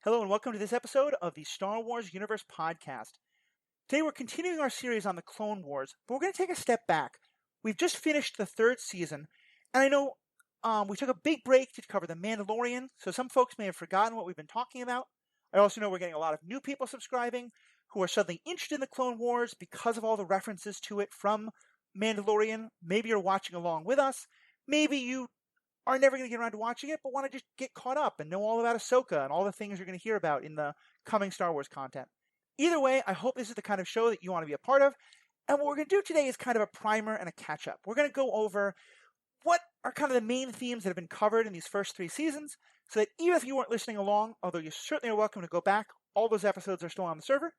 Hello and welcome to this episode of the Star Wars Universe Podcast. Today we're continuing our series on the Clone Wars, but we're going to take a step back. We've just finished the third season, and I know we took a big break to cover The Mandalorian, so some folks may have forgotten what we've been talking about. I also know we're getting a lot of new people subscribing who are suddenly interested in the Clone Wars because of all the references to it from Mandalorian. Maybe you're watching along with us. Maybe you are never going to get around to watching it, but want to just get caught up and know all about Ahsoka and all the things you're going to hear about in the coming Star Wars content. Either way, I hope this is the kind of show that you want to be a part of. And what we're going to do today is kind of a primer and a catch-up. We're going to go over what are kind of the main themes that have been covered in these first three seasons, so that even if you weren't listening along, although you certainly are welcome to go back, all those episodes are still on the server.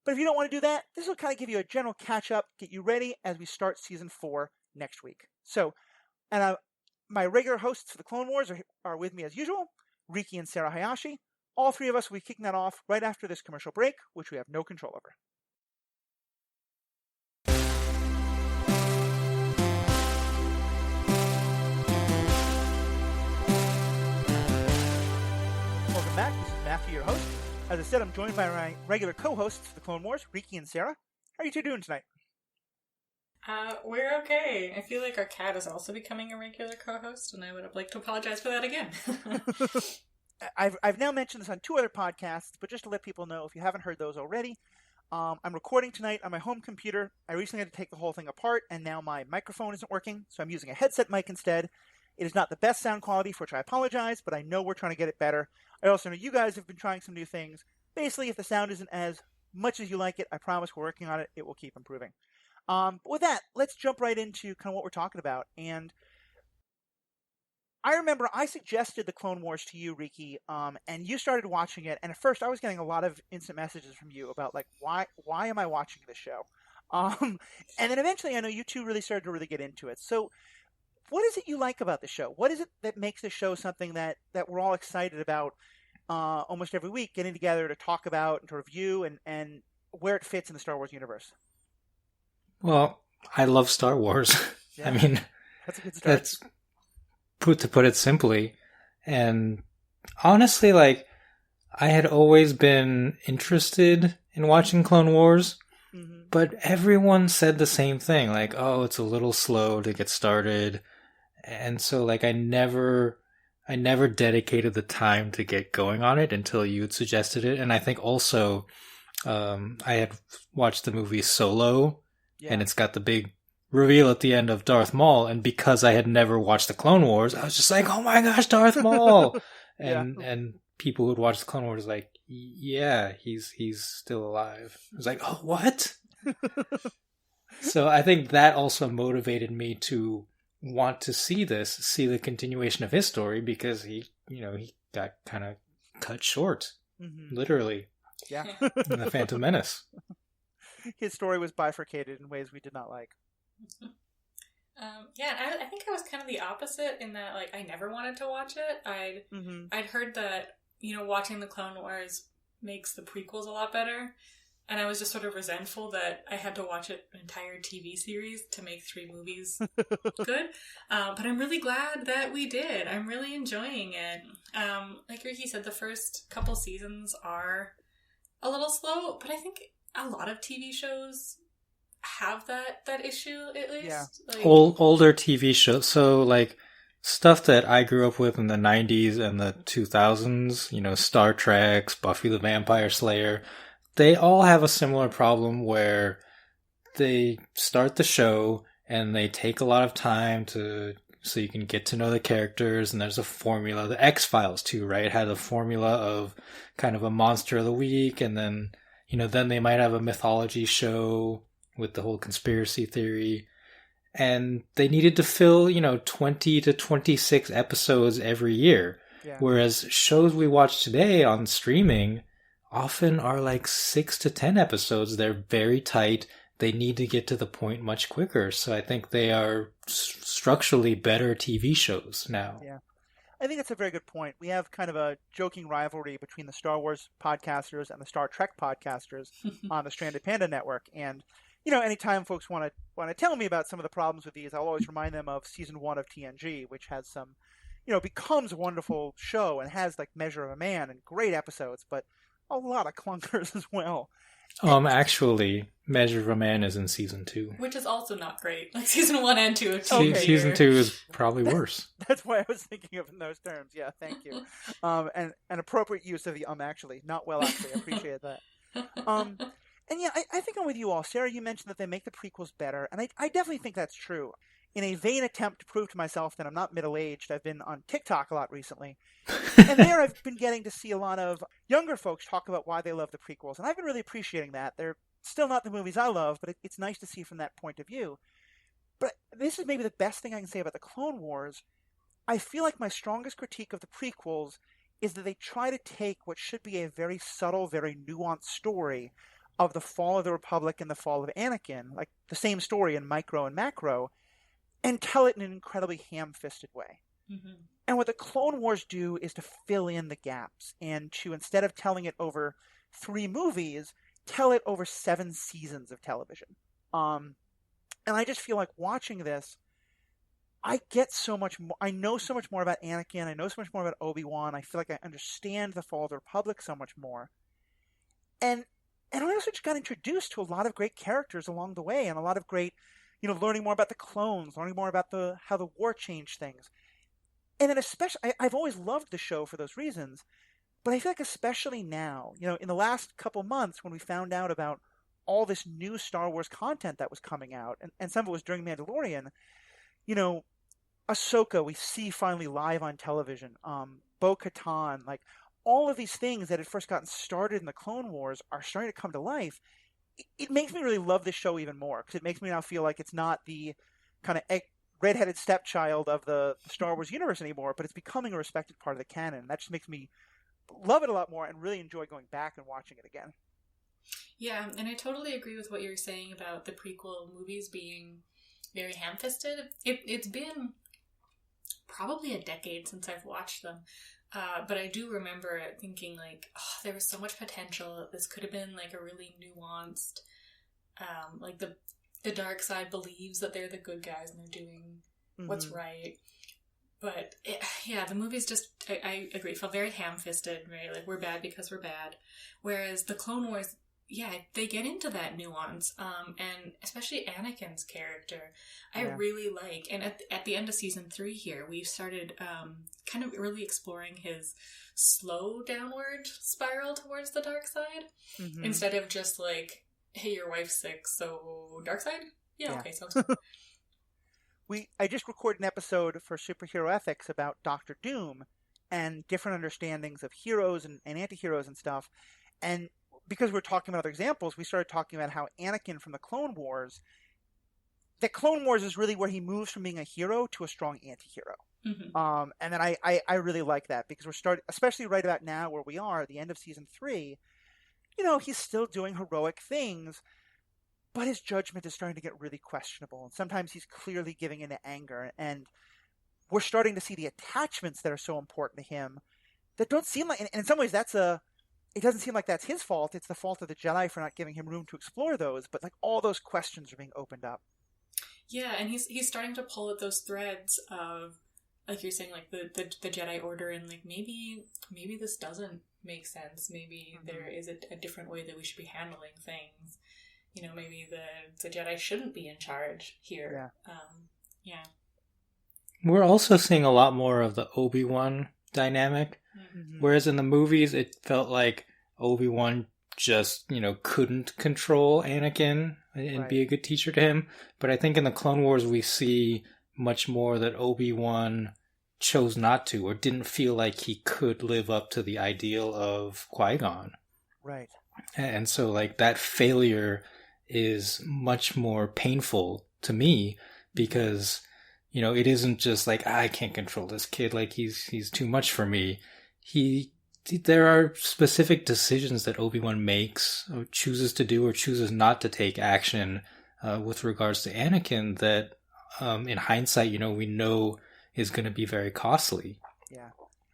But if you don't want to do that, this will kind of give you a general catch-up, get you ready as we start Season 4 next week. So, and my regular hosts for the Clone Wars are with me as usual, Riki and Sarah Hayashi. All three of us will be kicking that off right after this commercial break, which we have no control over. Welcome back. This is Matthew, your host. As I said, I'm joined by my regular co-hosts for the Clone Wars, Riki and Sarah. How are you two doing tonight? We're okay. I feel like our cat is also becoming a regular co-host, and I would like to apologize for that again. I've now mentioned this on two other podcasts, but just to let people know, if you haven't heard those already, I'm recording tonight on my home computer. I recently had to take the whole thing apart, and now my microphone isn't working, so I'm using a headset mic instead. It is not the best sound quality, for which I apologize, but I know we're trying to get it better. I also know you guys have been trying some new things. Basically, if the sound isn't as much as you like it, I promise we're working on it. It will keep improving. But with that, let's jump right into kind of what we're talking about. And I remember I suggested the Clone Wars to you, Riki, and you started watching it. And at first, I was getting a lot of instant messages from you about, like, why am I watching this show? And then eventually, I know you two really started to really get into it. So what is it you like about the show? What is it that makes the show something that we're all excited about almost every week, getting together to talk about and to review and where it fits in the Star Wars universe? Well, I love Star Wars. Yeah, I mean, that's a good start. that's to put it simply. And honestly, like, I had always been interested in watching Clone Wars, but everyone said the same thing, like, oh, it's a little slow to get started. And so, like, I never dedicated the time to get going on it until you had suggested it. And I think also, I had watched the movie Solo. Yeah. And it's got the big reveal at the end of Darth Maul, and because I had never watched the Clone Wars, I was just like, "Oh my gosh, Darth Maul!" and people who'd watched the Clone Wars like, "Yeah, he's still alive." I was like, "Oh, what?" So I think that also motivated me to want to see the continuation of his story, because he got kind of cut short, literally. Yeah, in The Phantom Menace. His story was bifurcated in ways we did not like. I think I was kind of the opposite in that, like, I never wanted to watch it. I'd heard that, watching the Clone Wars makes the prequels a lot better, and I was just sort of resentful that I had to watch an entire TV series to make 3 movies good. But I'm really glad that we did. I'm really enjoying it. Like Ricky said, the first couple seasons are a little slow, but I think a lot of TV shows have that issue, at least. Yeah. Like, older TV shows. So, like, stuff that I grew up with in the 90s and the 2000s, Star Trek, Buffy the Vampire Slayer, they all have a similar problem where they start the show and they take a lot of time so you can get to know the characters, and there's a formula. The X-Files, too, right? It had a formula of kind of a monster of the week, and then then they might have a mythology show with the whole conspiracy theory. And they needed to fill, 20 to 26 episodes every year. Yeah. Whereas shows we watch today on streaming often are like 6 to 10 episodes. They're very tight. They need to get to the point much quicker. So I think they are structurally better TV shows now. Yeah. I think that's a very good point. We have kind of a joking rivalry between the Star Wars podcasters and the Star Trek podcasters on the Stranded Panda Network. And, anytime folks want to tell me about some of the problems with these, I'll always remind them of Season 1 of TNG, which has some, becomes a wonderful show and has like Measure of a Man and great episodes, but a lot of clunkers as well. Actually, Measure of a Man is in season 2. Which is also not great. Like season 1 and 2 of Season 2 is probably worse. That's why I was thinking of it in those terms. Yeah, thank you. And an appropriate use of the actually. Not well, actually. I appreciate that. And yeah, I think I'm with you all. Sarah, you mentioned that they make the prequels better, and I definitely think that's true. In a vain attempt to prove to myself that I'm not middle-aged, I've been on TikTok a lot recently. And there I've been getting to see a lot of younger folks talk about why they love the prequels, and I've been really appreciating that. They're still not the movies I love, but it's nice to see from that point of view. But this is maybe the best thing I can say about the Clone Wars. I feel like my strongest critique of the prequels is that they try to take what should be a very subtle, very nuanced story of the fall of the Republic and the fall of Anakin, like the same story in micro and macro, and tell it in an incredibly ham-fisted way. Mm-hmm. And what the Clone Wars do is to fill in the gaps and to, instead of telling it over 3 movies, tell it over 7 seasons of television. And I just feel like watching this, I get so much more. I know so much more about Anakin. I know so much more about Obi-Wan. I feel like I understand the fall of the Republic so much more. And I also just got introduced to a lot of great characters along the way, and a lot of great, learning more about the clones, learning more about how the war changed things. And then especially, I've always loved the show for those reasons, but I feel like especially now, in the last couple months when we found out about all this new Star Wars content that was coming out, and some of it was during Mandalorian, Ahsoka, we see finally live on television, Bo-Katan, like all of these things that had first gotten started in the Clone Wars are starting to come to life. It makes me really love this show even more, because it makes me now feel like it's not the kind of redheaded stepchild of the Star Wars universe anymore, but it's becoming a respected part of the canon. That just makes me love it a lot more and really enjoy going back and watching it again. Yeah, and I totally agree with what you're saying about the prequel movies being very ham-fisted. It's been probably a decade since I've watched them. But I do remember thinking, like, there was so much potential. This could have been, like, a really nuanced, like, the dark side believes that they're the good guys and they're doing what's right. But, the movies just, I agree, felt very ham-fisted, right? Like, we're bad because we're bad. Whereas the Clone Wars, they get into that nuance. And especially Anakin's character, I really like. And at the end of season 3 here, we've started kind of really exploring his slow downward spiral towards the dark side. Mm-hmm. Instead of just like, hey, your wife's sick, so dark side? Yeah. Okay, sounds good. I just recorded an episode for Superhero Ethics about Doctor Doom and different understandings of heroes and anti-heroes and stuff. And because we're talking about other examples, we started talking about how Anakin from the Clone Wars, the Clone Wars is really where he moves from being a hero to a strong anti-hero. Mm-hmm. And then I really like that, because we're starting, especially right about now where we are at the end of season 3, he's still doing heroic things, but his judgment is starting to get really questionable. And sometimes he's clearly giving into anger. And we're starting to see the attachments that are so important to him that don't seem like, and in some ways it doesn't seem like that's his fault. It's the fault of the Jedi for not giving him room to explore those. But like all those questions are being opened up. Yeah, and he's starting to pull at those threads of, like you're saying, like the Jedi Order, and like maybe this doesn't make sense. Maybe there is a different way that we should be handling things. Maybe the Jedi shouldn't be in charge here. Yeah. We're also seeing a lot more of the Obi-Wan dynamic. Mm-hmm. Whereas in the movies, it felt like Obi-Wan just, couldn't control Anakin and be a good teacher to him. But I think in the Clone Wars, we see much more that Obi-Wan chose not to, or didn't feel like he could live up to the ideal of Qui-Gon. Right. And so, like, that failure is much more painful to me, because, it isn't just like, I can't control this kid, like he's too much for me. There are specific decisions that Obi-Wan makes, or chooses to do, or chooses not to take action with regards to Anakin that, in hindsight, we know is going to be very costly. Yeah.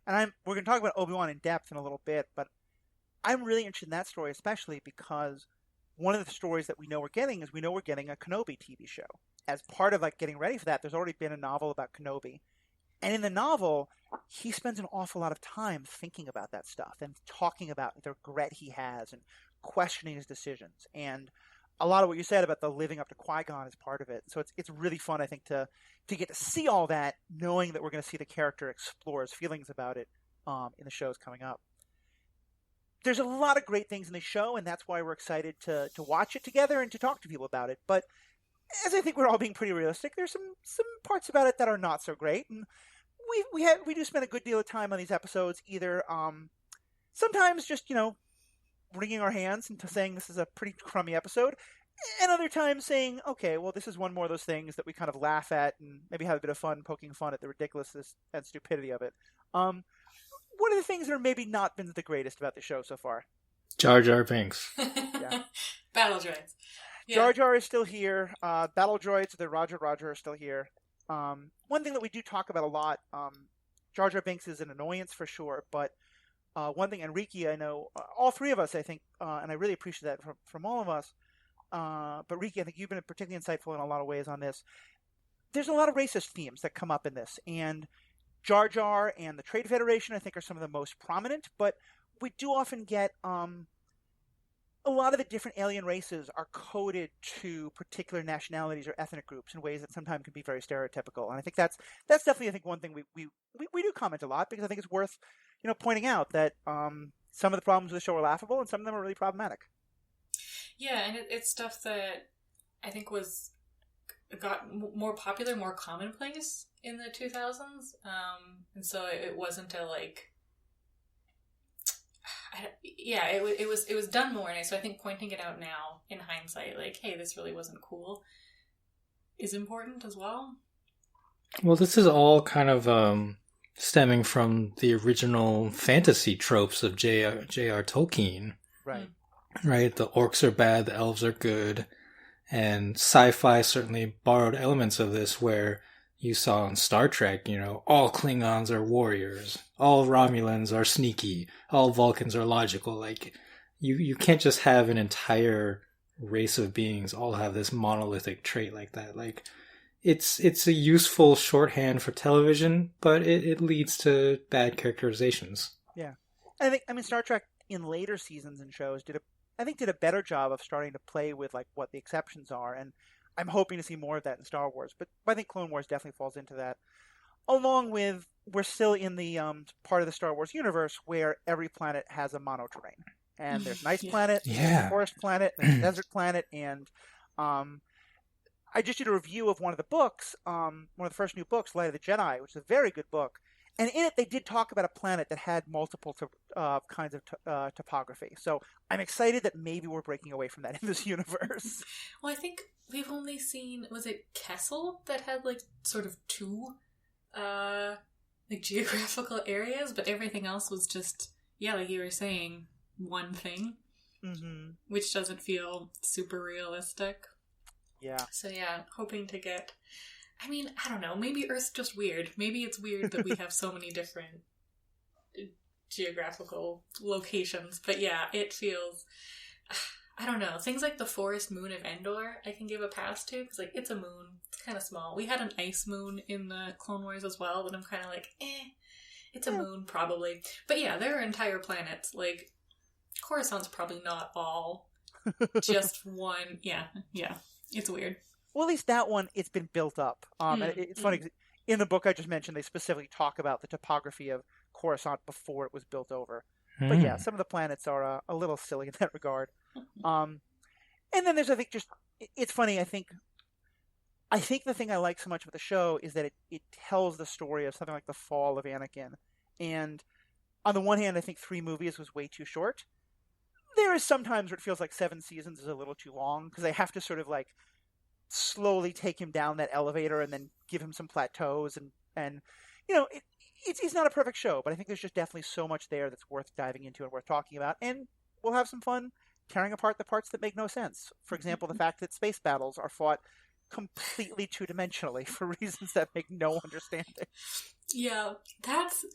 And we're going to talk about Obi-Wan in depth in a little bit, but I'm really interested in that story, especially because one of the stories that we know we're getting is a Kenobi TV show. As part of like getting ready for that, there's already been a novel about Kenobi. And in the novel, he spends an awful lot of time thinking about that stuff and talking about the regret he has and questioning his decisions. And a lot of what you said about the living up to Qui-Gon is part of it. So it's really fun, I think, to get to see all that, knowing that we're going to see the character explore his feelings about it in the shows coming up. There's a lot of great things in the show, and that's why we're excited to watch it together and to talk to people about it. But as I think we're all being pretty realistic, there's some parts about it that are not so great, and we do spend a good deal of time on these episodes, either sometimes just wringing our hands and saying this is a pretty crummy episode, and other times saying, okay, well, this is one more of those things that we kind of laugh at and maybe have a bit of fun poking fun at the ridiculousness and stupidity of it. What are the things that are maybe not been the greatest about the show so far? Jar Jar Binks. Yeah. Battle droids. Yeah. Jar Jar is still here. Battle droids, the Roger are still here. One thing that we do talk about a lot, Jar Jar Binks is an annoyance for sure, but one thing, Enrique, I know, all three of us, I think, and I really appreciate that from all of us, but Ricky, I think you've been particularly insightful in a lot of ways on this. There's a lot of racist themes that come up in this, and Jar Jar and the Trade Federation, I think, are some of the most prominent, but we do often get a lot of the different alien races are coded to particular nationalities or ethnic groups in ways that sometimes can be very stereotypical. And I think that's definitely, I think, one thing we do comment a lot, because I think it's worth pointing out that some of the problems with the show are laughable and some of them are really problematic. Yeah, and it's stuff that I think got more popular, more commonplace in the 2000s, and so it wasn't a it was done more, and so I think pointing it out now in hindsight, hey, this really wasn't cool, is important as well. Well, this is all kind of stemming from the original fantasy tropes of J.R. Tolkien. Right. Right? The orcs are bad, the elves are good. And sci-fi certainly borrowed elements of this, where you saw in Star Trek, all Klingons are warriors, all Romulans are sneaky, all Vulcans are logical. You can't just have an entire race of beings all have this monolithic trait like that. It's a useful shorthand for television, but it leads to bad characterizations. Yeah. I think, Star Trek in later seasons and shows did a better job of starting to play with what the exceptions are, and I'm hoping to see more of that in Star Wars. But I think Clone Wars definitely falls into that. Along with, we're still in the part of the Star Wars universe where every planet has a monoterrain, and there's an ice planet, there's a forest planet, there's a desert planet, and I just did a review of one of the books, one of the first new books, Light of the Jedi, which is a very good book. And in it, they did talk about a planet that had multiple kinds of topography. So I'm excited that maybe we're breaking away from that in this universe. Well, I think we've only seen, was it Kessel that had sort of two geographical areas, but everything else was just, like you were saying, one thing, which doesn't feel super realistic. Yeah. So hoping to get... I don't know. Maybe Earth's just weird. Maybe it's weird that we have so many different geographical locations. But it feels... I don't know. Things like the forest moon of Endor, I can give a pass to, because it's a moon. It's kind of small. We had an ice moon in the Clone Wars as well, but I'm kind of it's a moon, probably. But there are entire planets. Coruscant's probably not all just one. Yeah. It's weird. Well, at least that one, it's been built up. And it's funny, 'cause in the book I just mentioned, they specifically talk about the topography of Coruscant before it was built over. But some of the planets are a little silly in that regard. And then there's, I think, it's funny, I think the thing I like so much with the show is that it tells the story of something like the fall of Anakin. And on the one hand, I think 3 movies was way too short. There is sometimes where it feels like 7 seasons is a little too long, because they have to sort of slowly take him down that elevator and then give him some plateaus, and it's not a perfect show, but I think there's just definitely so much there that's worth diving into and worth talking about, and we'll have some fun tearing apart the parts that make no sense. For example, the fact that space battles are fought completely two-dimensionally for reasons that make no understanding. Yeah, that's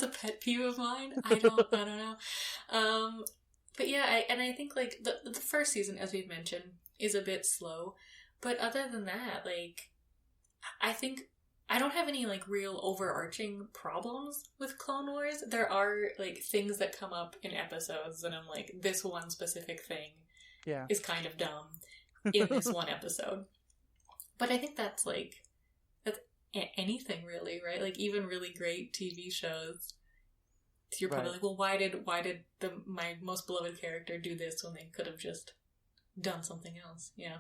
a pet peeve of mine. I don't know. But I think the first season, as we've mentioned, is a bit slow, but other than that, I think I don't have any like real overarching problems with Clone Wars. There are like things that come up in episodes and I'm like, this one specific thing is kind of dumb in this one episode. But I think that's anything really, right? Like even really great TV shows. You're probably like, well, why did my most beloved character do this when they could have just done something else? Yeah,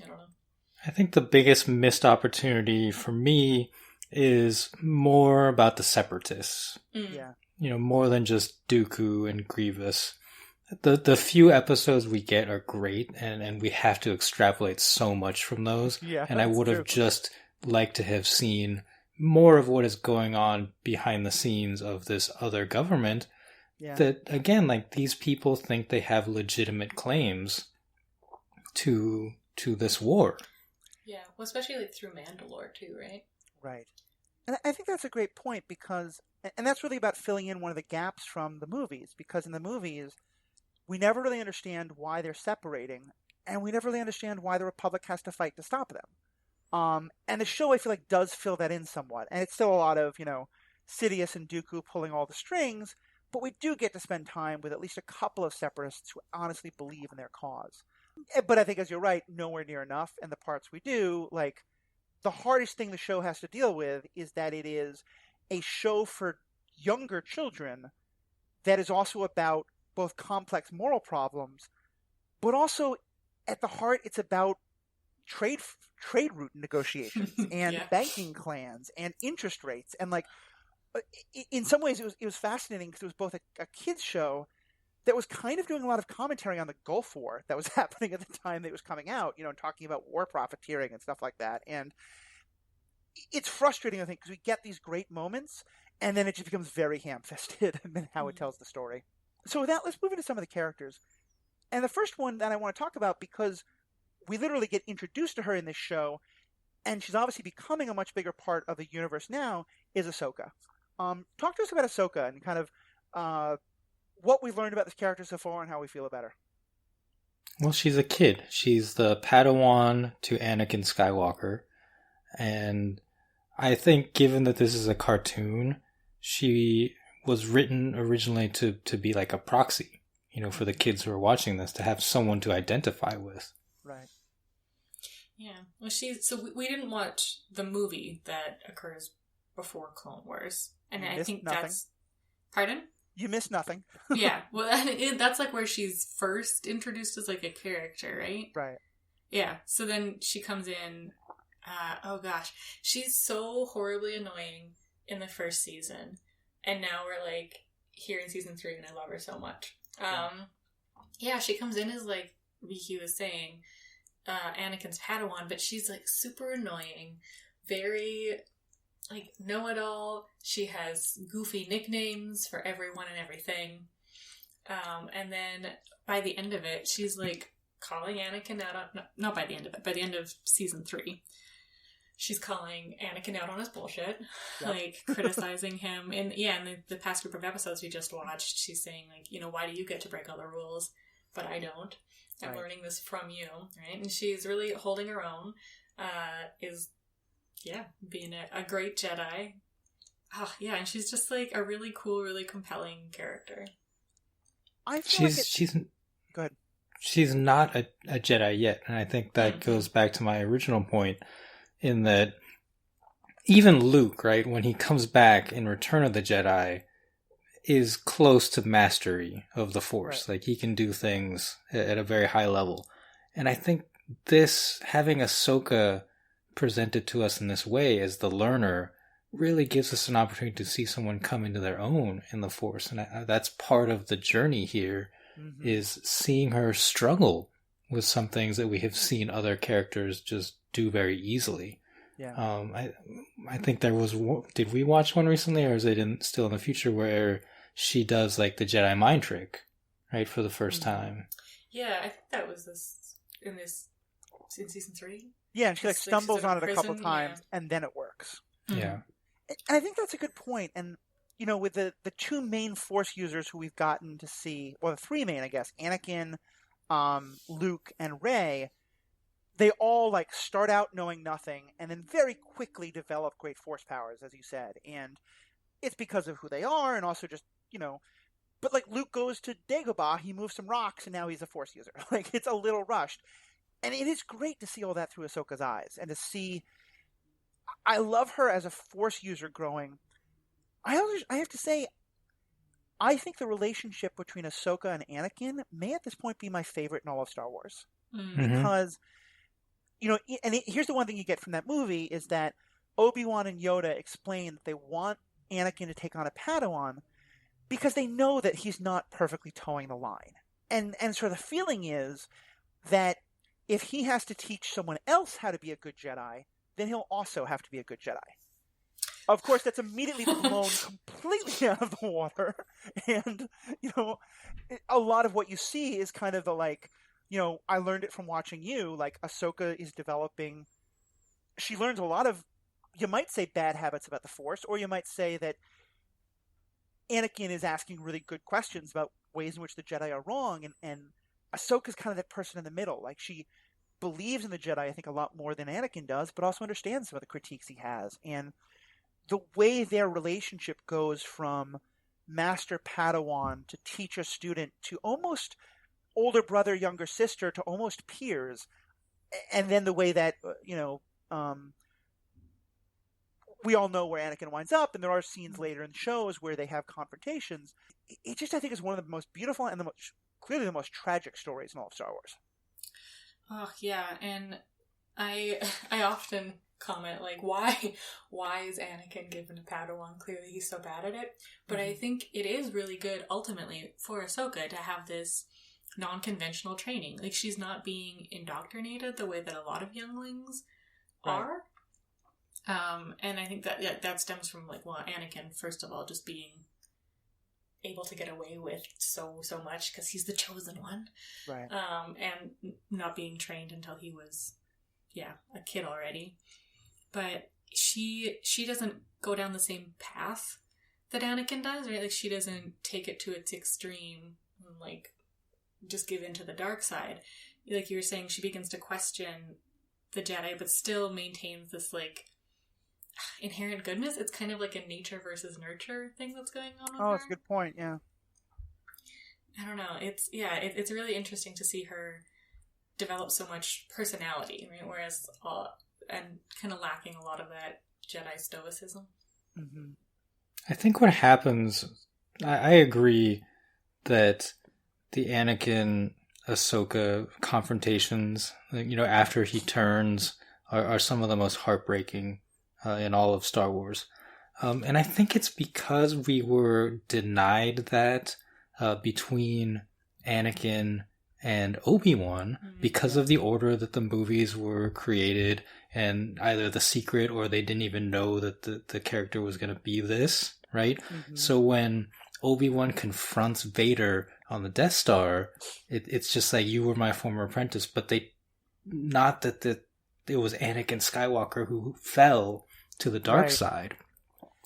I don't know. I think the biggest missed opportunity for me is more about the Separatists. Yeah. More than just Dooku and Grievous. The few episodes we get are great, and we have to extrapolate so much from those. Yeah, and I would have just liked to have seen more of what is going on behind the scenes of this other government. Yeah. That, again, like, these people think they have legitimate claims to this war. Yeah, well, especially like through Mandalore too, right? Right. And I think that's a great point because, and that's really about filling in one of the gaps from the movies, because in the movies, we never really understand why they're separating, and we never really understand why the Republic has to fight to stop them. And the show, I feel like, does fill that in somewhat. And it's still a lot of, Sidious and Dooku pulling all the strings, but we do get to spend time with at least a couple of Separatists who honestly believe in their cause. But I think, as you're right, nowhere near enough. And the parts we do, like, the hardest thing the show has to deal with is that it is a show for younger children that is also about both complex moral problems, but also at the heart, it's about trade route negotiations and banking clans and interest rates. And like, in some ways, it was fascinating because it was both a kids show that was kind of doing a lot of commentary on the Gulf War that was happening at the time that it was coming out, and talking about war profiteering and stuff like that. And it's frustrating, I think, because we get these great moments, and then it just becomes very ham-fisted in how it tells the story. So with that, let's move into some of the characters. And the first one that I want to talk about, because we literally get introduced to her in this show, and she's obviously becoming a much bigger part of the universe now, is Ahsoka. Talk to us about Ahsoka and kind of what we've learned about this character so far and how we feel about her. Well, she's a kid. She's the Padawan to Anakin Skywalker. And I think, given that this is a cartoon, she was written originally to be like a proxy, for the kids who are watching this, to have someone to identify with. Right. Yeah. Well, so we didn't watch the movie that occurs before Clone Wars. And I think that's... Pardon? You missed nothing. Yeah. Well, that's like where she's first introduced as like a character, right? Right. Yeah. So then she comes in... oh gosh. She's so horribly annoying in the first season. And now we're like here in season 3 and I love her so much. Yeah, she comes in as like Vicky was saying, Anakin's Padawan, but she's like super annoying, very like know-it-all. She has goofy nicknames for everyone and everything. And then by the end of it, she's like calling Anakin out on, not by the end of it, by the end of season 3. She's calling Anakin out on his bullshit, like criticizing him. And in the past group of episodes we just watched, she's saying like, why do you get to break all the rules, but I don't? I'm learning this from you, right? And she's really holding her own, being a great Jedi. Oh, yeah, and she's just like a really cool, really compelling character. She's go ahead. She's not a Jedi yet, and I think that goes back to my original point, in that even Luke, right, when he comes back in Return of the Jedi, is close to mastery of the Force. Right. Like, he can do things at a very high level. And I think this, having Ahsoka presented to us in this way as the learner, really gives us an opportunity to see someone come into their own in the Force. And that's part of the journey here, is seeing her struggle with some things that we have seen other characters just do very easily. Yeah. I think there was... Did we watch one recently, or is it still in the future, where she does like the Jedi mind trick, right, for the first time? Yeah, I think that was in season 3. Yeah, and she like stumbles on it a couple times, and then it works. Yeah. And I think that's a good point. And, with the two main Force users who we've gotten to see, well, the three main, I guess, Anakin, Luke, and Rey, they all like start out knowing nothing and then very quickly develop great force powers, as you said. And it's because of who they are, and also just, but like Luke goes to Dagobah, he moves some rocks, and now he's a force user. Like, it's a little rushed. And it is great to see all that through Ahsoka's eyes, and to see, I love her as a force user growing. I have to say, I think the relationship between Ahsoka and Anakin may at this point be my favorite in all of Star Wars. Mm-hmm. Because, here's the one thing you get from that movie is that Obi-Wan and Yoda explain that they want Anakin to take on a Padawan because they know that he's not perfectly towing the line. And sort of the feeling is that if he has to teach someone else how to be a good Jedi, then he'll also have to be a good Jedi. Of course, that's immediately blown completely out of the water. And, a lot of what you see is kind of the like, I learned it from watching you, like Ahsoka is developing, she learns a lot of, you might say bad habits about the Force, or you might say that Anakin is asking really good questions about ways in which the Jedi are wrong, and Ahsoka's kind of that person in the middle. Like, she believes in the Jedi, I think, a lot more than Anakin does, but also understands some of the critiques he has. And the way their relationship goes from master Padawan to teacher student to almost older brother, younger sister to almost peers, and then the way that, we all know where Anakin winds up, and there are scenes later in shows where they have confrontations. It just, I think, is one of the most beautiful and clearly the most tragic stories in all of Star Wars. Oh, yeah, and I often comment, like, why is Anakin given a Padawan? Clearly he's so bad at it. But I think it is really good, ultimately, for Ahsoka to have this non-conventional training. Like, she's not being indoctrinated the way that a lot of younglings are. And I think that stems from, like, well, Anakin, first of all, just being able to get away with so much because he's the chosen one. Right. And not being trained until he was, a kid already. But she doesn't go down the same path that Anakin does, right? Like, she doesn't take it to its extreme and, like, just give in to the dark side. Like you were saying, she begins to question the Jedi, but still maintains this, like, inherent goodness. It's kind of like a nature versus nurture thing that's going on with her. That's a good point, yeah. I don't know. It's really interesting to see her develop so much personality, right? Whereas, and kind of lacking a lot of that Jedi stoicism. Mm-hmm. I think what happens, I agree that the Anakin Ahsoka confrontations, after he turns, are some of the most heartbreaking in all of Star Wars. And I think it's because we were denied that between Anakin and Obi-Wan because of the order that the movies were created, and either the secret or they didn't even know that the character was going to be this, right? Mm-hmm. So when Obi-Wan confronts Vader on the Death Star, it's just like, you were my former apprentice, but not that it was Anakin Skywalker who fell to the dark side.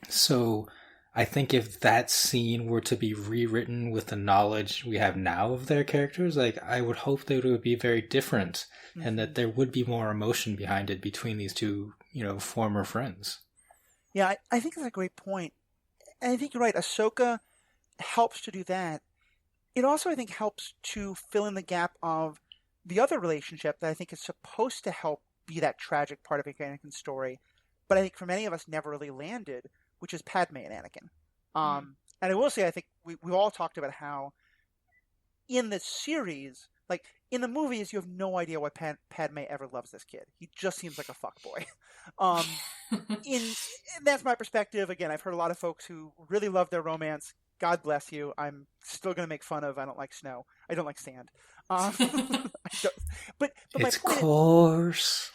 So I think if that scene were to be rewritten with the knowledge we have now of their characters, like, I would hope that it would be very different, and that there would be more emotion behind it between these two, former friends. Yeah, I think that's a great point. And I think you're right. Ahsoka helps to do that. It also, I think, helps to fill in the gap of the other relationship that I think is supposed to help be that tragic part of Anakin's story, but I think for many of us never really landed, which is Padme and Anakin. And I will say, I think we all talked about how in the series, like, in the movies, you have no idea why Padme ever loves this kid. He just seems like a fuckboy. And that's my perspective. Again, I've heard a lot of folks who really love their romance. God bless you. I'm still going to make fun of, I don't like snow. I don't like sand. But my it's point coarse.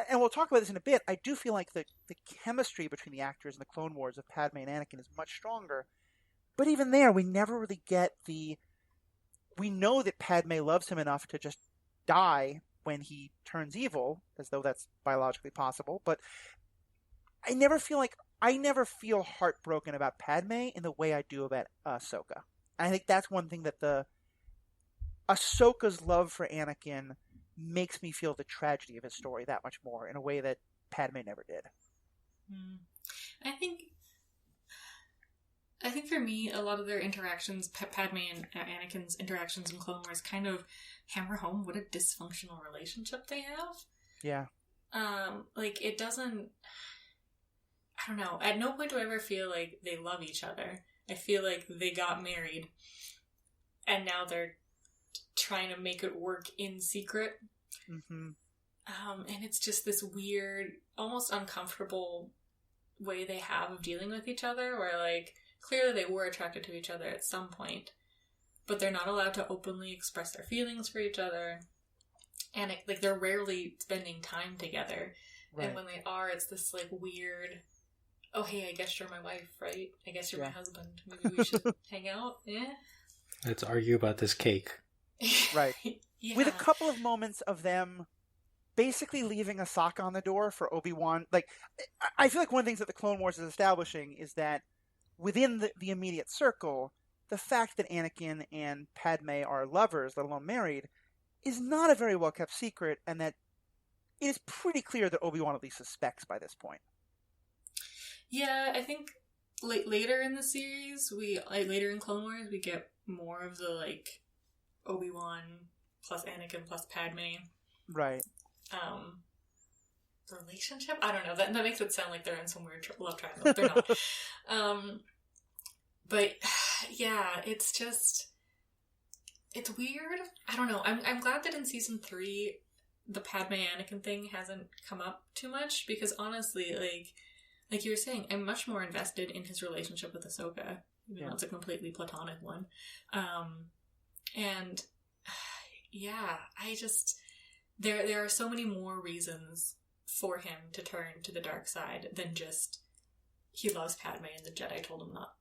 And we'll talk about this in a bit. I do feel like the chemistry between the actors in the Clone Wars of Padme and Anakin is much stronger. But even there, we never really get we know that Padme loves him enough to just die when he turns evil, as though that's biologically possible. But I never feel heartbroken about Padme in the way I do about Ahsoka. And I think that's one thing that Ahsoka's love for Anakin makes me feel the tragedy of his story that much more in a way that Padme never did. I think for me, a lot of their interactions, Padme and Anakin's interactions in Clone Wars, kind of hammer home what a dysfunctional relationship they have. Yeah. Like, it doesn't... I don't know. At no point do I ever feel like they love each other. I feel like they got married, and now they're trying to make it work in secret. Mm-hmm. And it's just this weird, almost uncomfortable way they have of dealing with each other, where, like, clearly they were attracted to each other at some point, but they're not allowed to openly express their feelings for each other, and they're rarely spending time together. Right. And when they are, it's this, like, weird, oh, hey, I guess you're my wife, right? I guess you're my husband. Maybe we should hang out? Yeah? Let's argue about this cake. Right. Yeah. With a couple of moments of them basically leaving a sock on the door for Obi-Wan. Like, I feel like one of the things that the Clone Wars is establishing is that within the immediate circle, the fact that Anakin and Padme are lovers, let alone married, is not a very well-kept secret, and that it is pretty clear that Obi-Wan at least suspects by this point. Yeah, I think later in the series, later in Clone Wars, we get more of the, like, Obi-Wan plus Anakin plus Padme. Right. Relationship? I don't know. That makes it sound like they're in some weird love triangle. They're not. But, yeah, it's just... It's weird. I don't know. I'm glad that in season 3, the Padme Anakin thing hasn't come up too much, because honestly, like you were saying, I'm much more invested in his relationship with Ahsoka, even though it's a completely platonic one. And yeah, I just there are so many more reasons for him to turn to the dark side than just he loves Padme and the Jedi told him not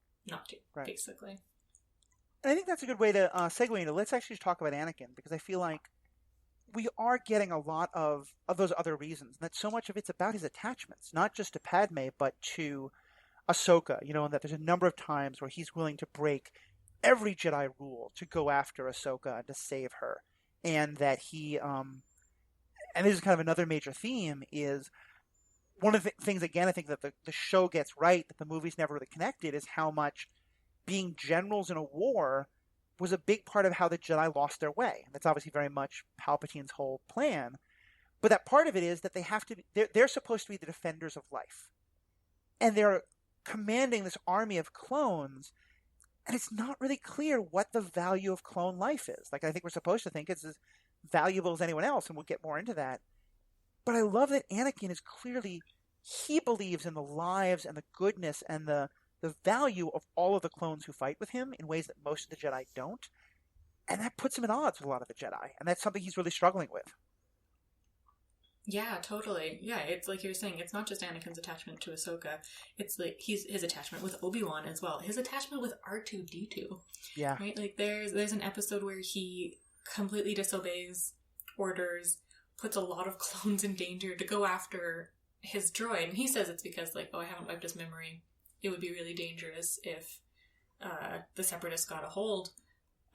to, right. Basically. And I think that's a good way to segue into, let's actually talk about Anakin, because I feel like we are getting a lot of those other reasons, and that so much of it's about his attachments, not just to Padme, but to Ahsoka, and that there's a number of times where he's willing to break every Jedi rule to go after Ahsoka and to save her. And that he, and this is kind of another major theme, is one of the things, again, I think that the show gets right, that the movie's never really connected, is how much being generals in a war was a big part of how the Jedi lost their way. That's obviously very much Palpatine's whole plan. But that part of it is that they have to be, they're supposed to be the defenders of life. And they're commanding this army of clones, and it's not really clear what the value of clone life is. Like, I think we're supposed to think it's as valuable as anyone else, and we'll get more into that. But I love that Anakin is clearly, he believes in the lives and the goodness and the value of all of the clones who fight with him in ways that most of the Jedi don't. And that puts him at odds with a lot of the Jedi. And that's something he's really struggling with. Yeah, totally. Yeah, it's like you were saying, it's not just Anakin's attachment to Ahsoka. It's like his attachment with Obi-Wan as well. His attachment with R2-D2. Yeah. Right? Like there's an episode where he completely disobeys orders, puts a lot of clones in danger to go after his droid. And he says it's because, like, I haven't wiped his memory. It would be really dangerous if the Separatists got a hold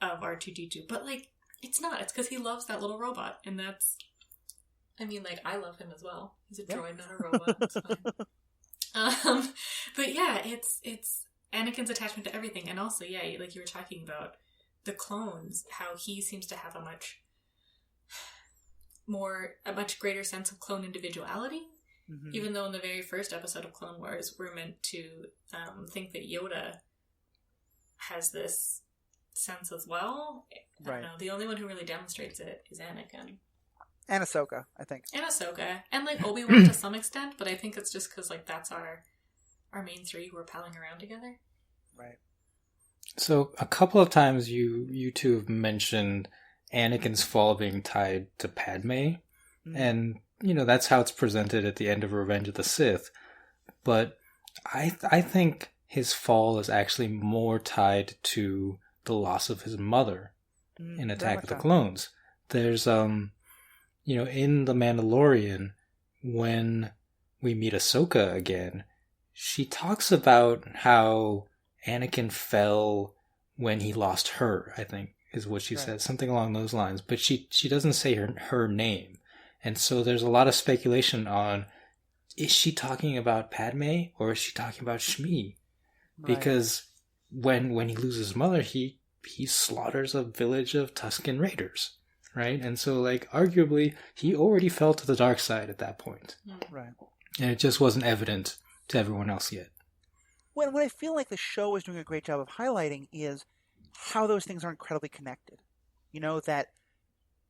of R2-D2. But, like, it's not. It's because he loves that little robot. And that's... I mean, like, I love him as well. He's a droid, not a robot. It's fine. But, yeah, it's Anakin's attachment to everything. And also, yeah, like you were talking about, the clones, how he seems to have a much greater sense of clone individuality. Mm-hmm. Even though in the very first episode of Clone Wars, we're meant to think that Yoda has this sense as well. I don't know. The only one who really demonstrates it is Anakin. And Ahsoka, I think. And Ahsoka. And, like, Obi-Wan to some extent, but I think it's just because, like, that's our main three who are palling around together. Right. So, a couple of times you two have mentioned Anakin's fall being tied to Padme, and that's how it's presented at the end of Revenge of the Sith. But I think his fall is actually more tied to the loss of his mother in Attack of the Clones. There's, in The Mandalorian, when we meet Ahsoka again, she talks about how Anakin fell when he lost her, I think. is what she says, something along those lines. But she doesn't say her name. And so there's a lot of speculation on, is she talking about Padme or is she talking about Shmi? Right. Because when he loses his mother, he slaughters a village of Tusken Raiders, right? And so, like, arguably, he already fell to the dark side at that point. Right. And it just wasn't evident to everyone else yet. What I feel like the show is doing a great job of highlighting is how those things are incredibly connected. You know, that,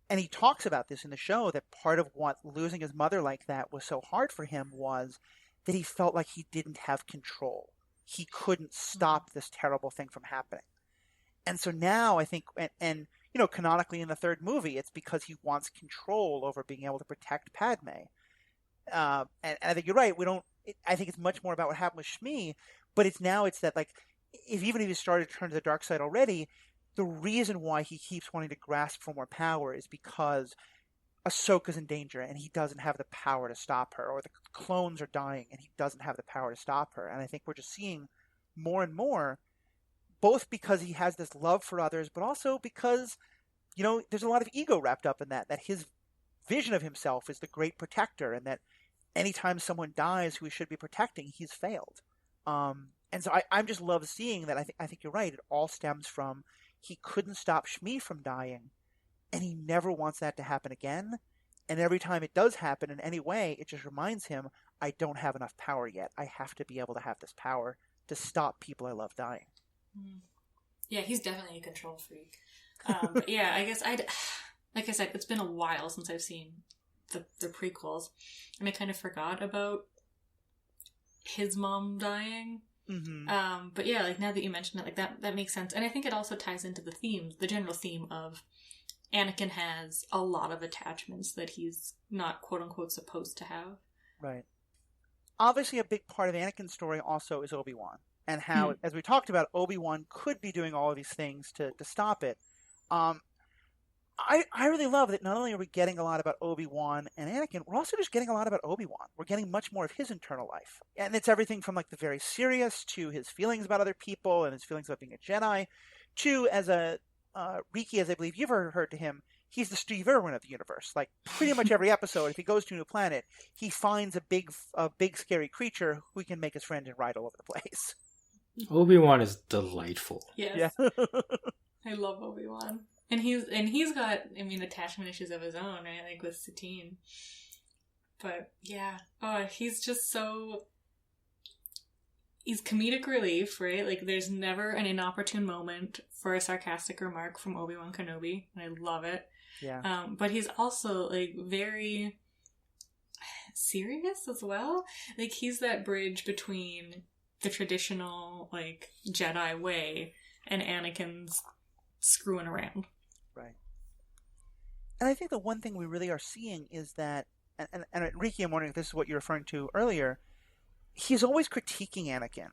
and he talks about this in the show, that part of what losing his mother like that was so hard for him was that he felt like he didn't have control. He couldn't stop this terrible thing from happening. And so now I think, and you know, canonically in the third movie, it's because he wants control over being able to protect Padme. And I think you're right. I think it's much more about what happened with Shmi, but it's that, like, even if he started to turn to the dark side already, the reason why he keeps wanting to grasp for more power is because Ahsoka's in danger and he doesn't have the power to stop her, or the clones are dying and he doesn't have the power to stop her. And I think we're just seeing more and more, both because he has this love for others, but also because, you know, there's a lot of ego wrapped up in that his vision of himself is the great protector, and that anytime someone dies who he should be protecting, he's failed. And so I just love seeing that. I think you're right. It all stems from he couldn't stop Shmi from dying, and he never wants that to happen again. And every time it does happen in any way, it just reminds him, I don't have enough power yet. I have to be able to have this power to stop people I love dying. Yeah, he's definitely a control freak. But yeah, I guess like I said, it's been a while since I've seen the prequels, and I kind of forgot about his mom dying. Mm-hmm. But yeah, like now that you mention it, like that makes sense. And I think it also ties into the general theme of Anakin has a lot of attachments that he's not quote unquote supposed to have. Right. Obviously a big part of Anakin's story also is Obi-Wan, and how, as we talked about, Obi-Wan could be doing all of these things to stop it. I really love that not only are we getting a lot about Obi-Wan and Anakin, we're also just getting a lot about Obi-Wan. We're getting much more of his internal life. And it's everything from, like, the very serious to his feelings about other people and his feelings about being a Jedi, to, as a Riki, as I believe you've heard to him, he's the Steve Irwin of the universe. Like, pretty much every episode, if he goes to a new planet, he finds a big scary creature who he can make his friend and ride all over the place. Obi-Wan is delightful. Yes. Yeah. I love Obi-Wan. And he's got, I mean, attachment issues of his own, right? Like with Satine. But yeah, he's just he's comedic relief, right? Like there's never an inopportune moment for a sarcastic remark from Obi-Wan Kenobi, and I love it. Yeah. But he's also like very serious as well. Like he's that bridge between the traditional like Jedi way and Anakin's screwing around. Right. And I think the one thing we really are seeing is that, and Riki, I'm wondering if this is what you're referring to earlier, he's always critiquing Anakin,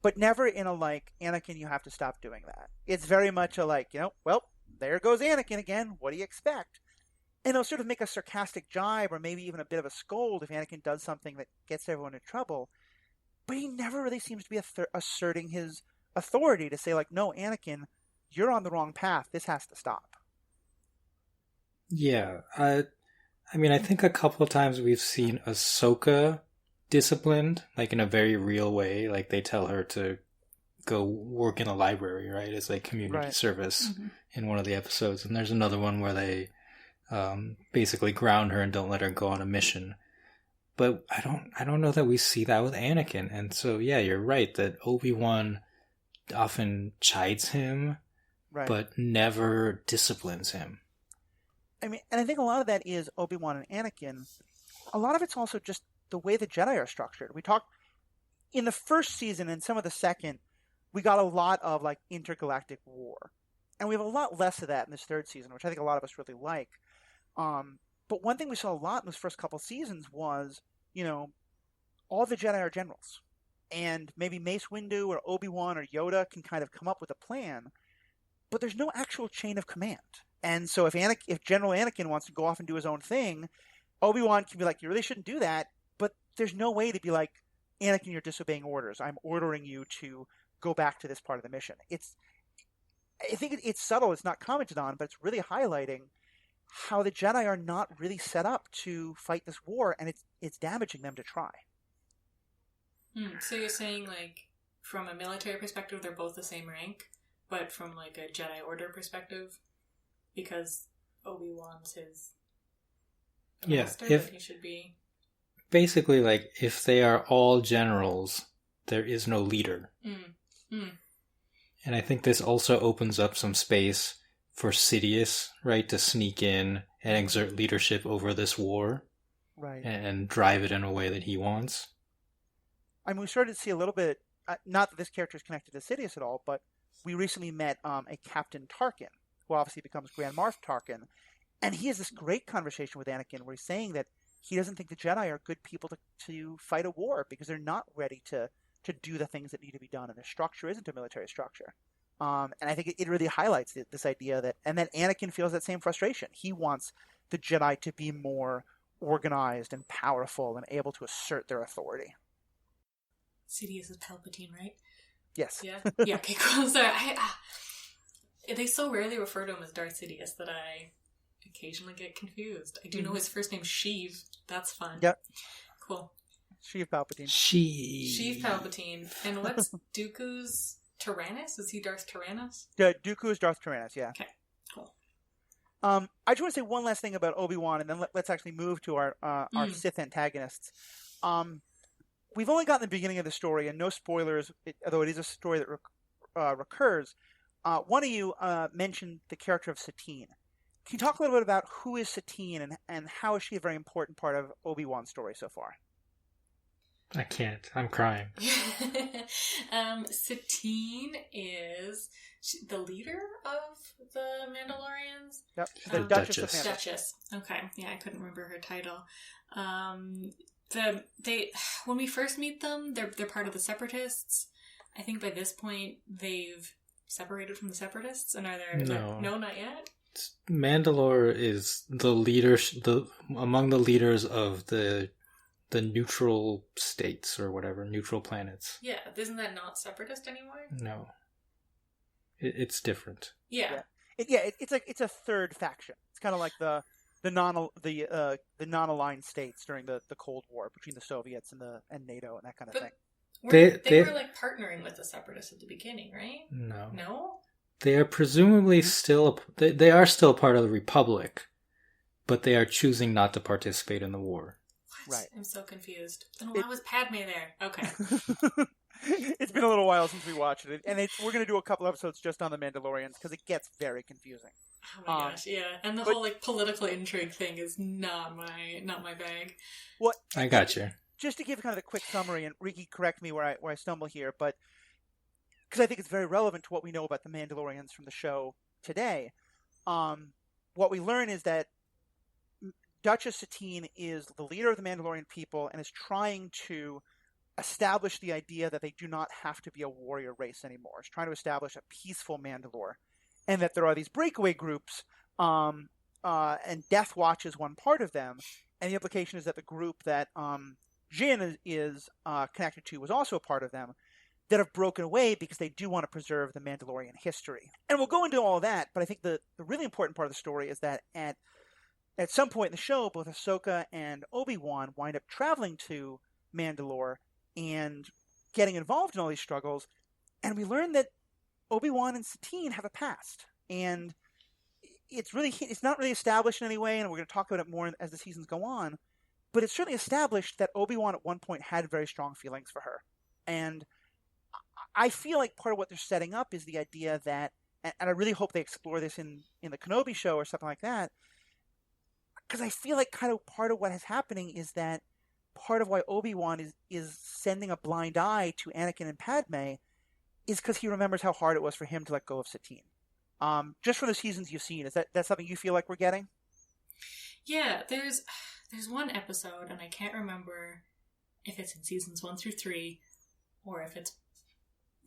but never in a like, Anakin, you have to stop doing that. It's very much a like, you know, well, there goes Anakin again. What do you expect? And it'll sort of make a sarcastic jibe or maybe even a bit of a scold if Anakin does something that gets everyone in trouble. But he never really seems to be asserting his authority to say like, no, Anakin, you're on the wrong path. This has to stop. Yeah. I mean, I think a couple of times we've seen Ahsoka disciplined, like in a very real way. Like they tell her to go work in a library, right? It's like community service in one of the episodes. And there's another one where they basically ground her and don't let her go on a mission. But I don't know that we see that with Anakin. And so, yeah, you're right that Obi-Wan often chides him, but never disciplines him. I mean, and I think a lot of that is Obi-Wan and Anakin. A lot of it's also just the way the Jedi are structured. We talked in the first season and some of the second, we got a lot of like intergalactic war. And we have a lot less of that in this third season, which I think a lot of us really like. But one thing we saw a lot in those first couple seasons was, you know, all the Jedi are generals. And maybe Mace Windu or Obi-Wan or Yoda can kind of come up with a plan, but there's no actual chain of command. And so if General Anakin wants to go off and do his own thing, Obi-Wan can be like, you really shouldn't do that. But there's no way to be like, Anakin, you're disobeying orders. I'm ordering you to go back to this part of the mission. I think it's subtle, it's not commented on, but it's really highlighting how the Jedi are not really set up to fight this war, and it's damaging them to try. So you're saying, like, from a military perspective, they're both the same rank, but from, like, a Jedi Order perspective, because Obi-Wan's his master, that he should be... Basically, like, if they are all generals, there is no leader. And I think this also opens up some space for Sidious, right, to sneak in and exert leadership over this war. Right. And drive it in a way that he wants. I mean, we started to see a little bit, not that this character is connected to Sidious at all, but we recently met a Captain Tarkin, who obviously becomes Grand Moff Tarkin, and he has this great conversation with Anakin where he's saying that he doesn't think the Jedi are good people to fight a war because they're not ready to do the things that need to be done, and their structure isn't a military structure. And I think it really highlights this idea that Anakin feels that same frustration. He wants the Jedi to be more organized and powerful and able to assert their authority. Sidious is Palpatine, right? Yes. Yeah? Yeah, okay, cool. Sorry, they so rarely refer to him as Darth Sidious that I occasionally get confused. I do know his first name's Sheev. That's fun. Yep. Cool. Sheev Palpatine. Sheev Palpatine. And what's Dooku's Tyrannus? Is he Darth Tyrannus? Yeah, Dooku is Darth Tyrannus, yeah. Okay, cool. I just want to say one last thing about Obi-Wan, and then let's actually move to our Sith antagonists. We've only gotten the beginning of the story, and no spoilers, although it is a story that recurs. One of you mentioned the character of Satine. Can you talk a little bit about who is Satine and how is she a very important part of Obi-Wan's story so far? I can't. I'm crying. Satine is the leader of the Mandalorians. Yep, the Duchess of Mandalore. Duchess. Okay, yeah, I couldn't remember her title. When we first meet them, they're part of the Separatists. I think by this point they've separated from the Separatists, and are there? No, not yet. Mandalore is the leader, among the leaders of the neutral states or whatever, neutral planets. Yeah, isn't that not Separatist anymore? No, it's different. Yeah. It's a third faction. It's kind of like the non-aligned states during the Cold War between the Soviets and NATO and that kind of thing. They were like partnering with the Separatists at the beginning, right? No. They are presumably still they are still part of the Republic, but they are choosing not to participate in the war. What? Right. I'm so confused. Then why was Padme there? Okay. It's been a little while since we watched it, and we're going to do a couple episodes just on the Mandalorians because it gets very confusing. Oh my gosh, yeah, and the whole like political intrigue thing is not my bag. What I got you. Just to give kind of a quick summary, and Ricky, correct me where I stumble here, but because I think it's very relevant to what we know about the Mandalorians from the show today. What we learn is that Duchess Satine is the leader of the Mandalorian people and is trying to establish the idea that they do not have to be a warrior race anymore. It's trying to establish a peaceful Mandalore, and that there are these breakaway groups, and Death Watch is one part of them. And the implication is that the group that Jin is connected to was also a part of them, that have broken away because they do want to preserve the Mandalorian history. And we'll go into all that, but I think the really important part of the story is that at some point in the show, both Ahsoka and Obi-Wan wind up traveling to Mandalore and getting involved in all these struggles, and we learn that Obi-Wan and Satine have a past. And it's not really established in any way, and we're going to talk about it more as the seasons go on, but it's certainly established that Obi-Wan at one point had very strong feelings for her. And I feel like part of what they're setting up is the idea that, and I really hope they explore this in the Kenobi show or something like that, because I feel like kind of part of what is happening is that part of why Obi-Wan is sending a blind eye to Anakin and Padme is because he remembers how hard it was for him to let go of Satine. Just from the seasons you've seen, is that something you feel like we're getting? Yeah, there's one episode, and I can't remember if it's in seasons 1 through 3 or if it's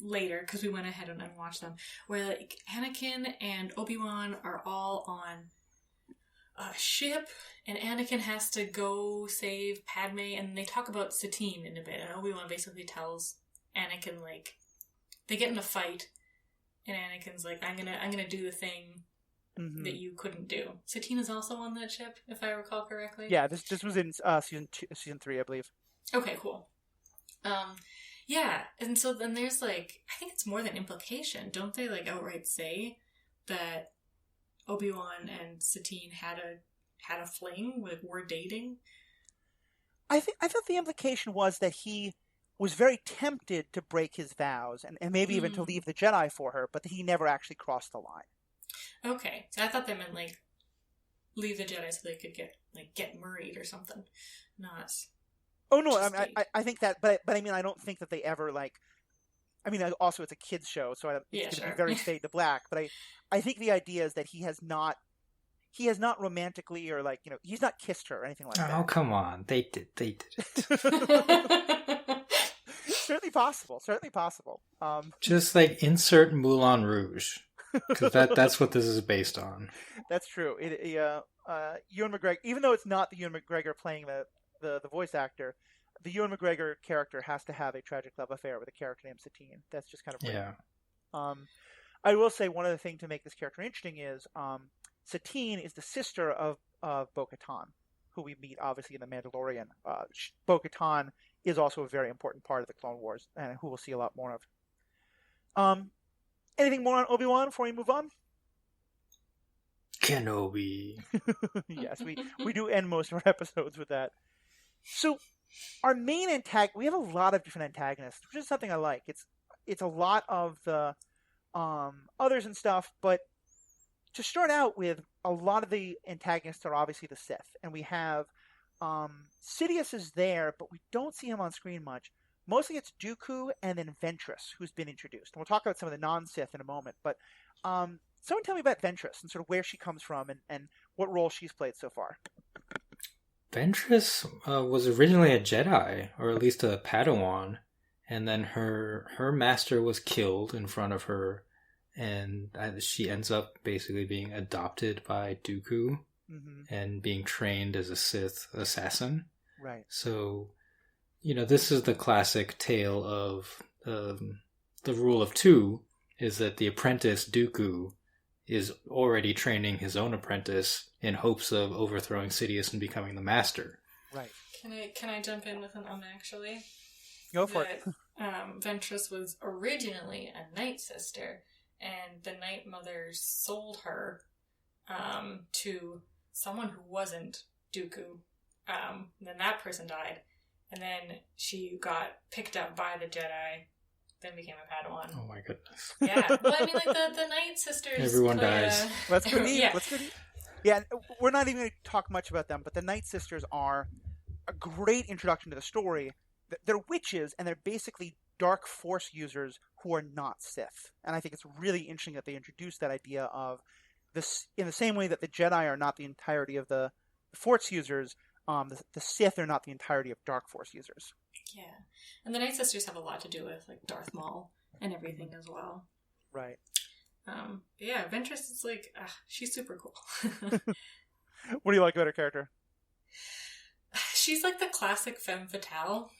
later, because we went ahead and watched them, where like Anakin and Obi-Wan are all on a ship, and Anakin has to go save Padme, and they talk about Satine in a bit, and Obi-Wan basically tells Anakin, like, they get in a fight, and Anakin's like, I'm gonna do the thing that you couldn't do. Satina's also on that ship, if I recall correctly. Yeah, this was in season 3, I believe. Okay, cool. Yeah, and so then there's like, I think it's more than implication. Don't they like outright say that Obi-Wan and Satine had a fling, like were dating? I thought the implication was that he was very tempted to break his vows and maybe even to leave the Jedi for her, but that he never actually crossed the line. Okay, so I thought they meant like leave the Jedi so they could get married or something. Not. Oh no, I think that, but I mean, I don't think that they ever like. I mean, also it's a kids show, so it's going to be very fade to black. But I think the idea is that he has not romantically or like he's not kissed her or anything like that. Oh come on, they did it. Certainly possible. Just like insert Moulin Rouge, because that's what this is based on. That's true. Ewan McGregor, even though it's not the Ewan McGregor playing the voice actor, the Ewan McGregor character has to have a tragic love affair with a character named Satine. That's just kind of weird. Yeah. I will say one other thing to make this character interesting is Satine is the sister of Bo-Katan, who we meet obviously in The Mandalorian. Bo-Katan is also a very important part of the Clone Wars, and who we'll see a lot more of. Anything more on Obi-Wan before we move on? Kenobi. Yes, we do end most of our episodes with that. So, our main antagonist, we have a lot of different antagonists, which is something I like. It's a lot of the others and stuff, but to start out with, a lot of the antagonists are obviously the Sith, and we have Sidious is there, but we don't see him on screen much. Mostly it's Dooku and then Ventress, who's been introduced. And we'll talk about some of the non-Sith in a moment, but someone tell me about Ventress and sort of where she comes from and what role she's played so far. Ventress was originally a Jedi, or at least a Padawan, and then her master was killed in front of her, and she ends up basically being adopted by Dooku and being trained as a Sith assassin. Right. So, this is the classic tale of the rule of two, is that the apprentice Dooku is already training his own apprentice in hopes of overthrowing Sidious and becoming the master. Right. Can I jump in with an actually? Go for it. Ventress was originally a Night Sister, and the Night Mother sold her to someone who wasn't Dooku. Then that person died, and then she got picked up by the Jedi, then became a Padawan. Oh my goodness. Yeah. Well, I mean, like the Night Sisters. Everyone dies. Let's go deep. Let's go deep. Yeah, we're not even going to talk much about them, but the Night Sisters are a great introduction to the story. They're witches, and they're basically dark force users who are not Sith. And I think it's really interesting that they introduced that idea of this in the same way that the Jedi are not the entirety of the Force users. The Sith are not the entirety of dark force users. Yeah, and the Night Sisters have a lot to do with like Darth Maul and everything as well. Right. Yeah, Ventress is like she's super cool. What do you like about her character? She's like the classic femme fatale,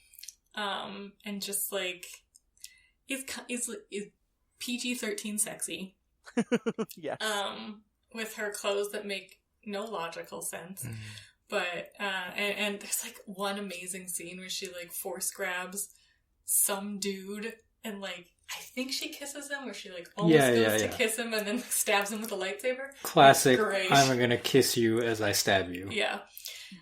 and just like is PG-13 sexy. Yes. With her clothes that make no logical sense. Mm-hmm. But, and there's like one amazing scene where she like force grabs some dude and like, I think she kisses him, where she like almost goes to kiss him and then stabs him with a lightsaber. Classic, I'm gonna kiss you as I stab you. Yeah.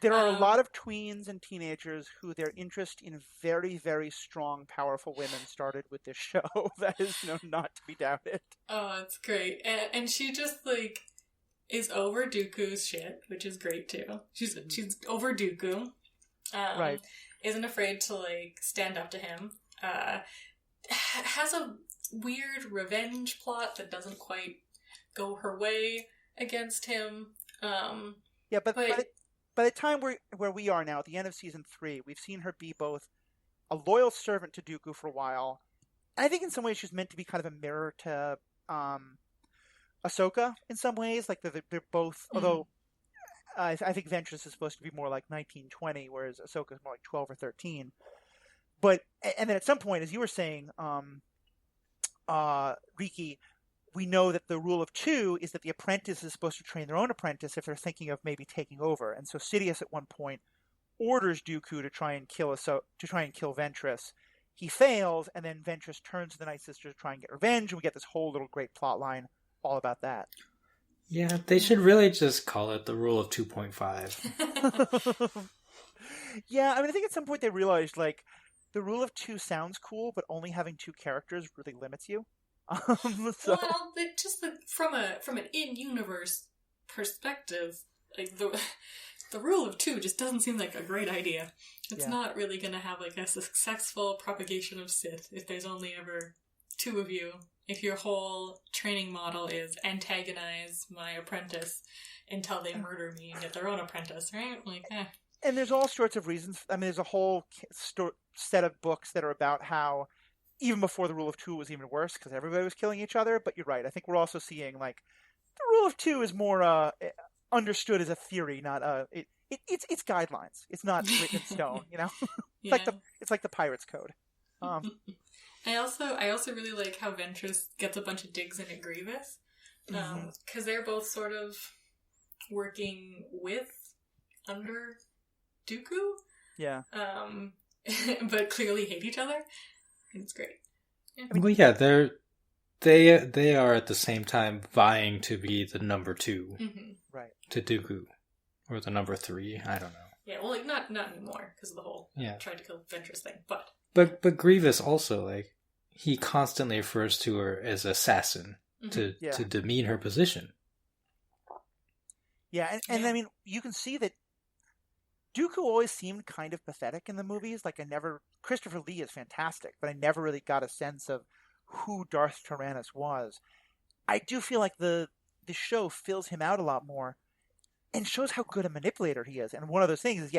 There are a lot of tweens and teenagers who their interest in very, very strong, powerful women started with this show. That is not to be doubted. Oh, it's great. And she just like is over Dooku's shit, which is great too. She's over Dooku. Right. Isn't afraid to like stand up to him. Has a weird revenge plot that doesn't quite go her way against him. But by the time where we are now, at the end of season 3, we've seen her be both a loyal servant to Dooku for a while. And I think in some ways she's meant to be kind of a mirror to Ahsoka in some ways. Like they're both, although I think Ventress is supposed to be more like 1920, whereas Ahsoka is more like 12 or 13. But and then at some point, as you were saying, Riki, we know that the rule of 2 is that the apprentice is supposed to train their own apprentice if they're thinking of maybe taking over. And so Sidious at one point orders Dooku to try and kill Ventress. He fails, and then Ventress turns to the Night Sister to try and get revenge, and we get this whole little great plot line all about that. Yeah, they should really just call it the rule of 2.5. Yeah, I mean, I think at some point they realized, like, the rule of 2 sounds cool, but only having 2 characters really limits you. Well, just from an in-universe perspective, like the rule of 2 just doesn't seem like a great idea. It's not really going to have like a successful propagation of Sith if there's only ever 2 of you. If your whole training model is antagonize my apprentice until they murder me and get their own apprentice, right? Like, And there's all sorts of reasons. I mean, there's a whole set of books that are about how even before the rule of 2 was even worse because everybody was killing each other. But you're right. I think we're also seeing like the rule of 2 is more understood as a theory, not it's guidelines. It's not written in stone. You know, it's like the Pirates Code. I also really like how Ventress gets a bunch of digs into Grievous because they're both sort of working under Dooku. Yeah. But clearly hate each other. And it's great. Yeah. Well, yeah, they are at the same time vying to be the number 2, right, to Dooku, or the number 3. I don't know. Yeah, well, like not anymore because of the whole tried to kill Ventress thing, but Grievous also, like, he constantly refers to her as assassin to demean her position. Yeah, and I mean, you can see that Dooku always seemed kind of pathetic in the movies. Like, Christopher Lee is fantastic, but I never really got a sense of who Darth Tyrannus was. I do feel like the show fills him out a lot more and shows how good a manipulator he is. And one of those things is,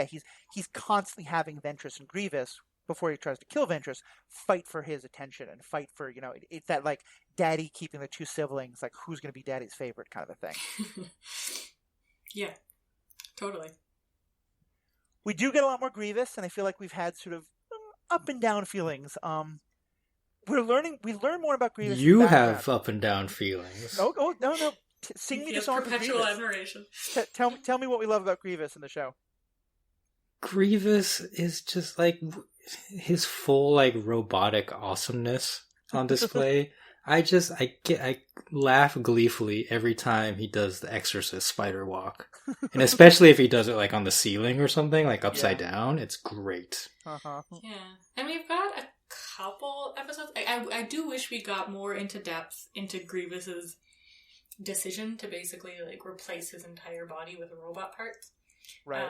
he's constantly having Ventress and Grievous, before he tries to kill Ventress, fight for his attention and fight for, it's that, like, daddy keeping the 2 siblings, like, who's going to be daddy's favorite kind of a thing. Yeah, totally. We do get a lot more Grievous, and I feel like we've had sort of up and down feelings. We learn more about Grievous. You have up and down feelings. Oh no! Sing me the song. Perpetual admiration. Tell me what we love about Grievous in the show. Grievous is just like his full, like, robotic awesomeness on display. I laugh gleefully every time he does the Exorcist spider walk. And especially if he does it, like, on the ceiling or something, like upside down. It's great. Yeah. And we've got a couple episodes. I do wish we got more into depth into Grievous's decision to basically, like, replace his entire body with robot parts. Right.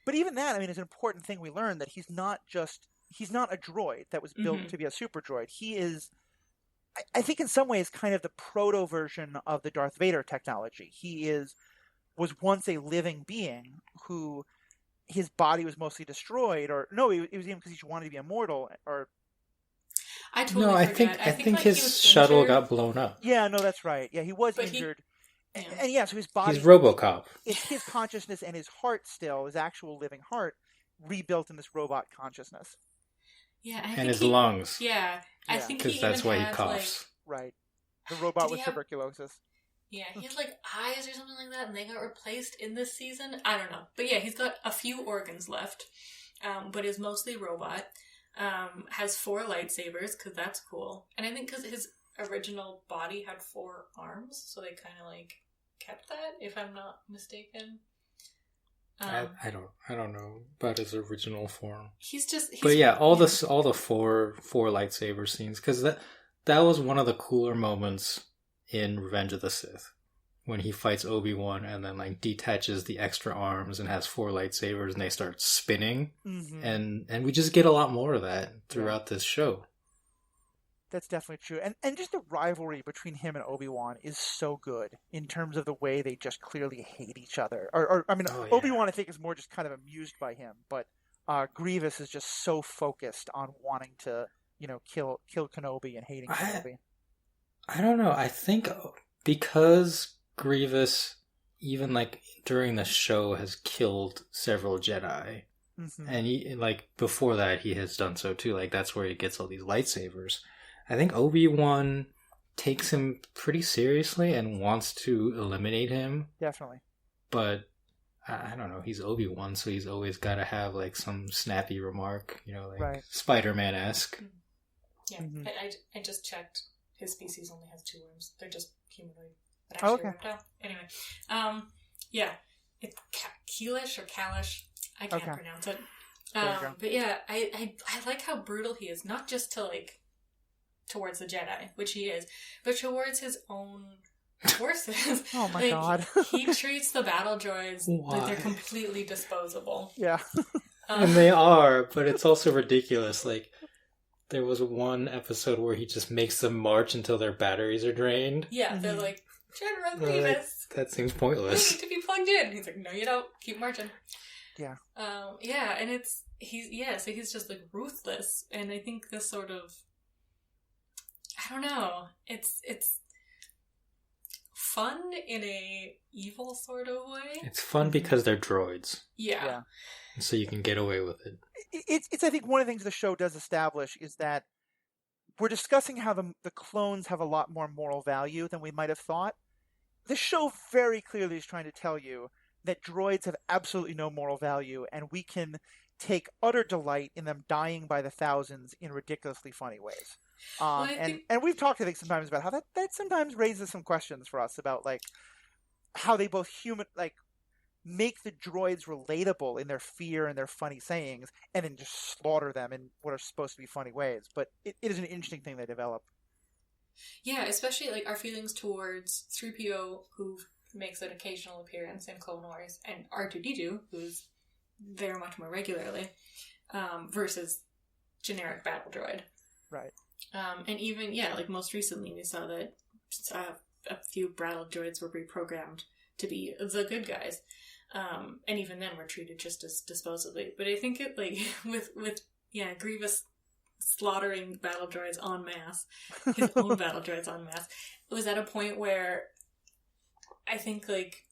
But even that, I mean, is an important thing we learned, that he's not a droid that was built to be a super droid. He is, I think in some ways, kind of the proto version of the Darth Vader technology. He was once a living being who his body was mostly destroyed, or no, it was even because he wanted to be immortal, or I forget. I think his shuttle injured. Got blown up. Yeah, no, that's right. Yeah, he was injured. And so his body... He's RoboCop. It's his consciousness and his heart still, his actual living heart, rebuilt in this robot consciousness. Yeah, and his lungs. Yeah, I think because that's why he coughs. Like, right. The robot with tuberculosis. Yeah, he had, like, eyes or something like that, and they got replaced in this season. I don't know. But yeah, he's got a few organs left, but is mostly robot. Has 4 lightsabers, because that's cool. And I think because his original body had 4 arms, so they kind of, like, kept that, if I'm not mistaken. I don't know about his original form. But yeah, all the 4 lightsaber scenes, because that was one of the cooler moments in Revenge of the Sith, when he fights Obi-Wan and then, like, detaches the extra arms and has 4 lightsabers and they start spinning, and we just get a lot more of that throughout this show. That's definitely true. And just the rivalry between him and Obi-Wan is so good in terms of the way they just clearly hate each other. Obi-Wan, I think, is more just kind of amused by him, but Grievous is just so focused on wanting to, kill Kenobi and hating Kenobi. I don't know. I think because Grievous, even, like, during the show, has killed several Jedi, and he, like, before that, he has done so too. Like, that's where he gets all these lightsabers. I think Obi-Wan takes him pretty seriously and wants to eliminate him. Definitely. But I don't know, he's Obi-Wan, so he's always got to have like some snappy remark, like Spider-Man-esque. Yeah, I just checked. His species only has 2 worms. They're just humanoid. But actually reptile. Anyway. Yeah. It's Keelish or Kalish. I can't pronounce it. But yeah, I like how brutal he is. Not just to towards the Jedi, which he is, but towards his own forces. Oh my god. He treats the battle droids like they're completely disposable. Yeah. And they are, but it's also ridiculous. Like, there was one episode where he just makes them march until their batteries are drained. Yeah, they're like, General Grievous. That seems pointless. You need to be plugged in. He's like, no, you don't. Keep marching. Yeah. Yeah, and so he's just like ruthless, and I think this sort of, I don't know, it's fun in a evil sort of way. It's fun because they're droids. Yeah. So you can get away with it. It's I think one of the things the show does establish is that we're discussing how the clones have a lot more moral value than we might have thought. The show very clearly is trying to tell you that droids have absolutely no moral value, and we can take utter delight in them dying by the thousands in ridiculously funny ways. And we've talked, I think, sometimes about how that sometimes raises some questions for us about like how they both make the droids relatable in their fear and their funny sayings, and then just slaughter them in what are supposed to be funny ways. But it is an interesting thing they develop. Yeah, especially like our feelings towards 3PO, who makes an occasional appearance in Clone Wars, and R2-D2, who's there much more regularly, versus generic battle droid. Right. And even, like most recently we saw that a few battle droids were reprogrammed to be the good guys. And even then were treated just as disposably. But I think it, like, with Grievous slaughtering battle droids en masse, his own battle droids en masse, it was at a point where I think, like,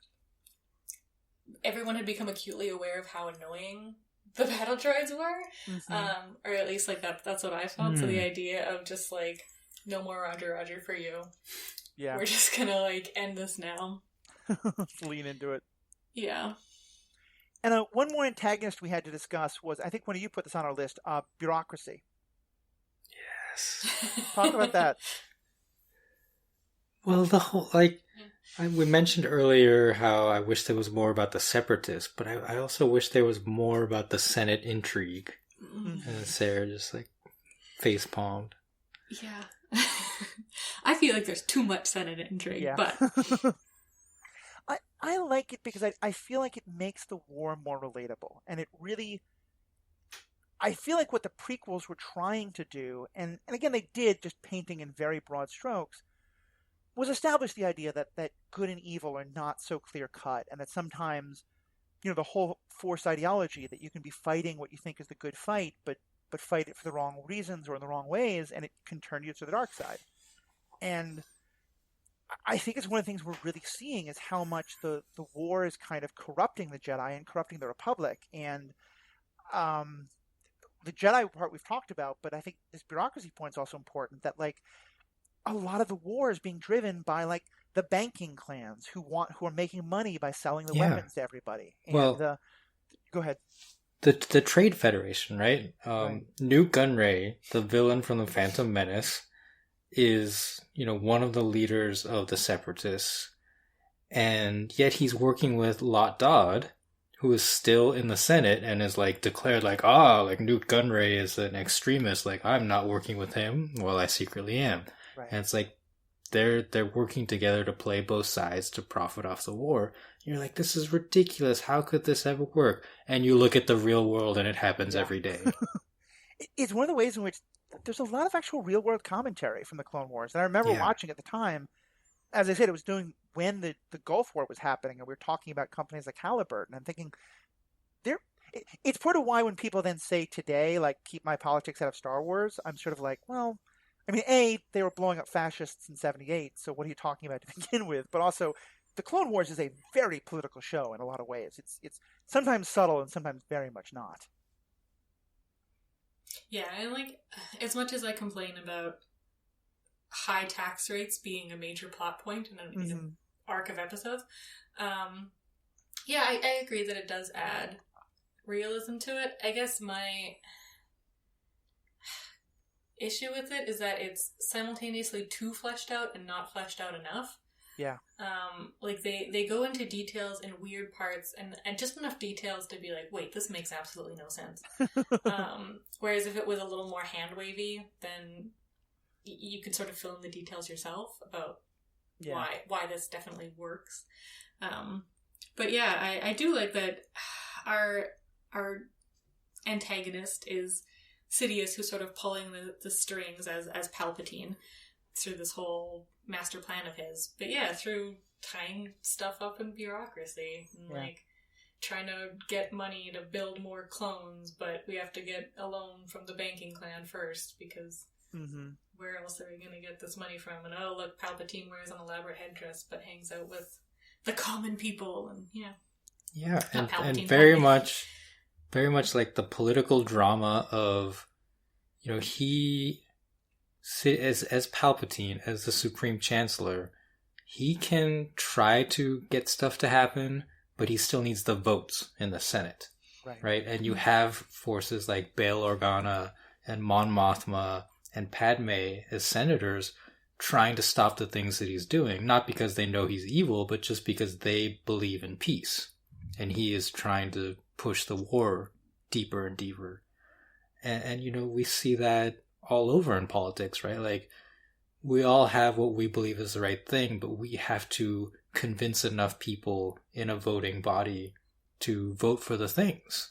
everyone had become acutely aware of how annoying the battle droids were. Mm-hmm. Or at least, like, that's what I felt. So the idea of just, like, no more Roger for you. Yeah. We're just gonna, like, end this now. Lean into it. Yeah. And one more antagonist we had to discuss was, I think one of you put this on our list, bureaucracy. Yes. Talk about that. Well, the whole, we mentioned earlier how I wish there was more about the Separatists, but I also wish there was more about the Senate intrigue. Mm-hmm. And Sarah just, face palmed. Yeah. I feel like there's too much Senate intrigue, but... I like it because I feel like it makes the war more relatable. And it really... I feel like what the prequels were trying to do, and again they did, just painting in very broad strokes, was establish the idea that good and evil are not so clear-cut, and that sometimes, the whole Force ideology, that you can be fighting what you think is the good fight, but fight it for the wrong reasons or in the wrong ways, and it can turn you to the dark side. And I think it's one of the things we're really seeing is how much the war is kind of corrupting the Jedi and corrupting the Republic. And the Jedi part we've talked about, but I think this bureaucracy point is also important, that a lot of the war is being driven by the banking clans who are making money by selling the weapons to everybody. And go ahead. The Trade Federation, right? Newt Gunray, the villain from the Phantom Menace, is, one of the leaders of the Separatists, and yet he's working with Lot Dodd, who is still in the Senate and is declared Newt Gunray is an extremist, I'm not working with him. Well, I secretly am. Right. And it's they're working together to play both sides to profit off the war. You're like, this is ridiculous. How could this ever work? And you look at the real world and it happens every day. It's one of the ways in which there's a lot of actual real-world commentary from the Clone Wars. And I remember watching at the time, as I said, it was doing when the Gulf War was happening, and we were talking about companies like Halliburton, and I'm thinking, it's part of why when people then say today, keep my politics out of Star Wars, I'm sort of like, well, I mean, they were blowing up fascists in 78, so what are you talking about to begin with? But also, the Clone Wars is a very political show in a lot of ways. It's sometimes subtle and sometimes very much not. Yeah, and as much as I complain about high tax rates being a major plot point in an arc of episodes. I agree that it does add realism to it. I guess my issue with it is that it's simultaneously too fleshed out and not fleshed out enough. Yeah. Like they go into details in weird parts and just enough details to be like, wait, this makes absolutely no sense. Whereas if it was a little more hand wavy, then you could sort of fill in the details yourself about why this definitely works. But yeah, I do like that our antagonist is Sidious, who's sort of pulling the strings as Palpatine through this whole master plan of his. But yeah, through tying stuff up in bureaucracy and like trying to get money to build more clones, but we have to get a loan from the banking clan first because where else are we going to get this money from? And oh look, Palpatine wears an elaborate headdress but hangs out with the common people, and and very much like the political drama of, you know, he as Palpatine, as the Supreme Chancellor, he can try to get stuff to happen, but he still needs the votes in the Senate, right? And you have forces like Bail Organa and Mon Mothma and Padme as senators trying to stop the things that he's doing, not because they know he's evil, but just because they believe in peace. And he is trying to push the war deeper and deeper. And you know, we see that all over in politics, right? Like, we all have what we believe is the right thing, but we have to convince enough people in a voting body to vote for the things.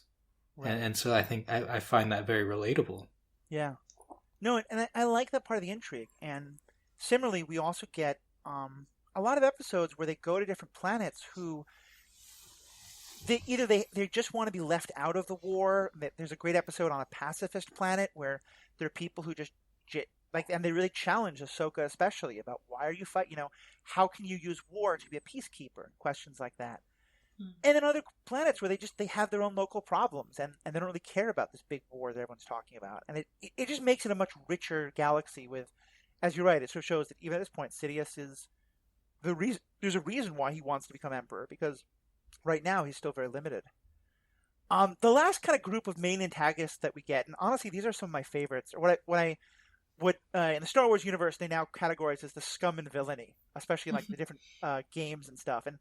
Right. And so I think I find that very relatable. Yeah. No, and I like that part of the intrigue. And similarly, we also get a lot of episodes where they go to different planets who they just want to be left out of the war. There's a great episode on a pacifist planet where there are people who just and they really challenge Ahsoka especially about why are you fighting? You know, how can you use war to be a peacekeeper? Questions like that. And then other planets where they have their own local problems and they don't really care about this big war that everyone's talking about. And it just makes it a much richer galaxy with, as you're right, it sort of shows that even at this point, Sidious is the reason. There's a reason why he wants to become emperor, because right now he's still very limited. The last kind of group of main antagonists that we get, and honestly, these are some of my favorites, or what in the Star Wars universe they now categorize as the scum and villainy, especially in like the different games and stuff. And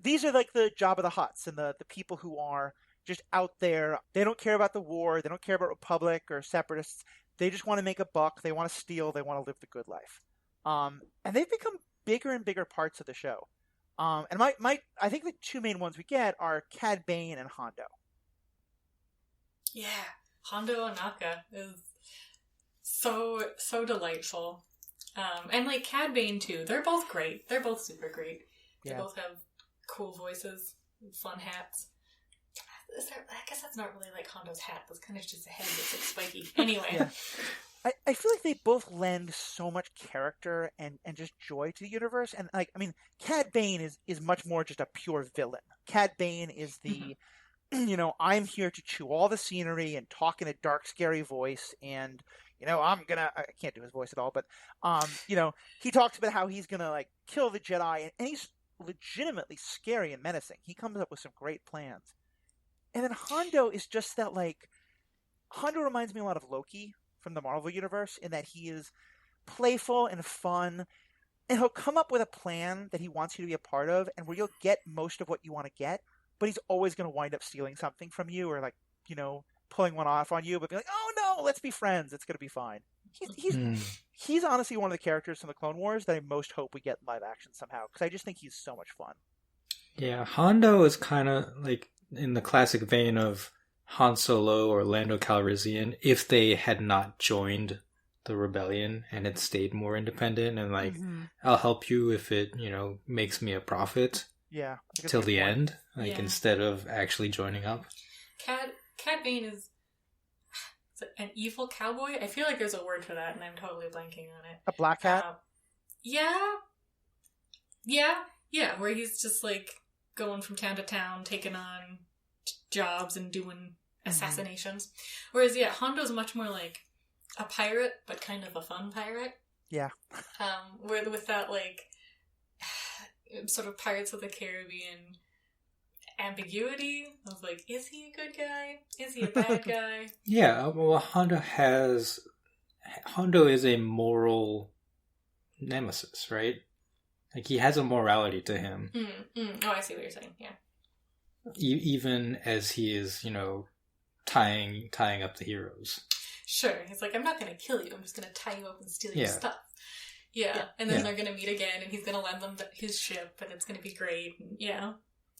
these are like the Jabba the Hutts and the people who are just out there. They don't care about the war. They don't care about Republic or Separatists. They just want to make a buck. They want to steal. They want to live the good life. And they've become bigger and bigger parts of the show. And I think the two main ones we get are Cad Bane and Hondo. Yeah, Hondo Ohnaka is so delightful. And like Cad Bane too. They're both great. They're both super great. They both have cool voices and fun hats. I guess that's not really like Hondo's hat. That's kind of just a head that's like spiky. Anyway. Yeah. I feel like they both lend so much character and just joy to the universe. And like, I mean, Cad Bane is much more just a pure villain. Cad Bane is the, you know, I'm here to chew all the scenery and talk in a dark, scary voice. And, you know, I can't do his voice at all, but, you know, he talks about how he's going to like kill the Jedi, and he's legitimately scary and menacing. He comes up with some great plans. And then Hondo is just that, like, Hondo reminds me a lot of Loki from the Marvel Universe in that he is playful and fun, and he'll come up with a plan that he wants you to be a part of, and where you'll get most of what you want to get, but he's always going to wind up stealing something from you, or like, you know, pulling one off on you, but be like, oh no, let's be friends, it's going to be fine. He's honestly one of the characters from the Clone Wars that I most hope we get in live action somehow, because I just think he's so much fun. Yeah, Hondo is kind of like in the classic vein of Han Solo or Lando Calrissian if they had not joined the rebellion and had stayed more independent and like, I'll help you if it, you know, makes me a profit. Yeah. Till the end, like instead of actually joining up. Cad Bane is an evil cowboy. I feel like there's a word for that, and I'm totally blanking on it. A black hat? Yeah, where he's just like going from town to town, taking on jobs and doing assassinations. Whereas, Hondo's much more like a pirate, but kind of a fun pirate. Yeah. With that, like, sort of Pirates of the Caribbean ambiguity of, like, is he a good guy? Is he a bad guy? Yeah, well, Hondo is a moral nemesis, right? Like, he has a morality to him. Oh, I see what you're saying, yeah. Even as he is, tying up the heroes. Sure. He's like, I'm not going to kill you. I'm just going to tie you up and steal your stuff. Yeah. And then they're going to meet again, and he's going to lend them his ship, and it's going to be great. And, yeah.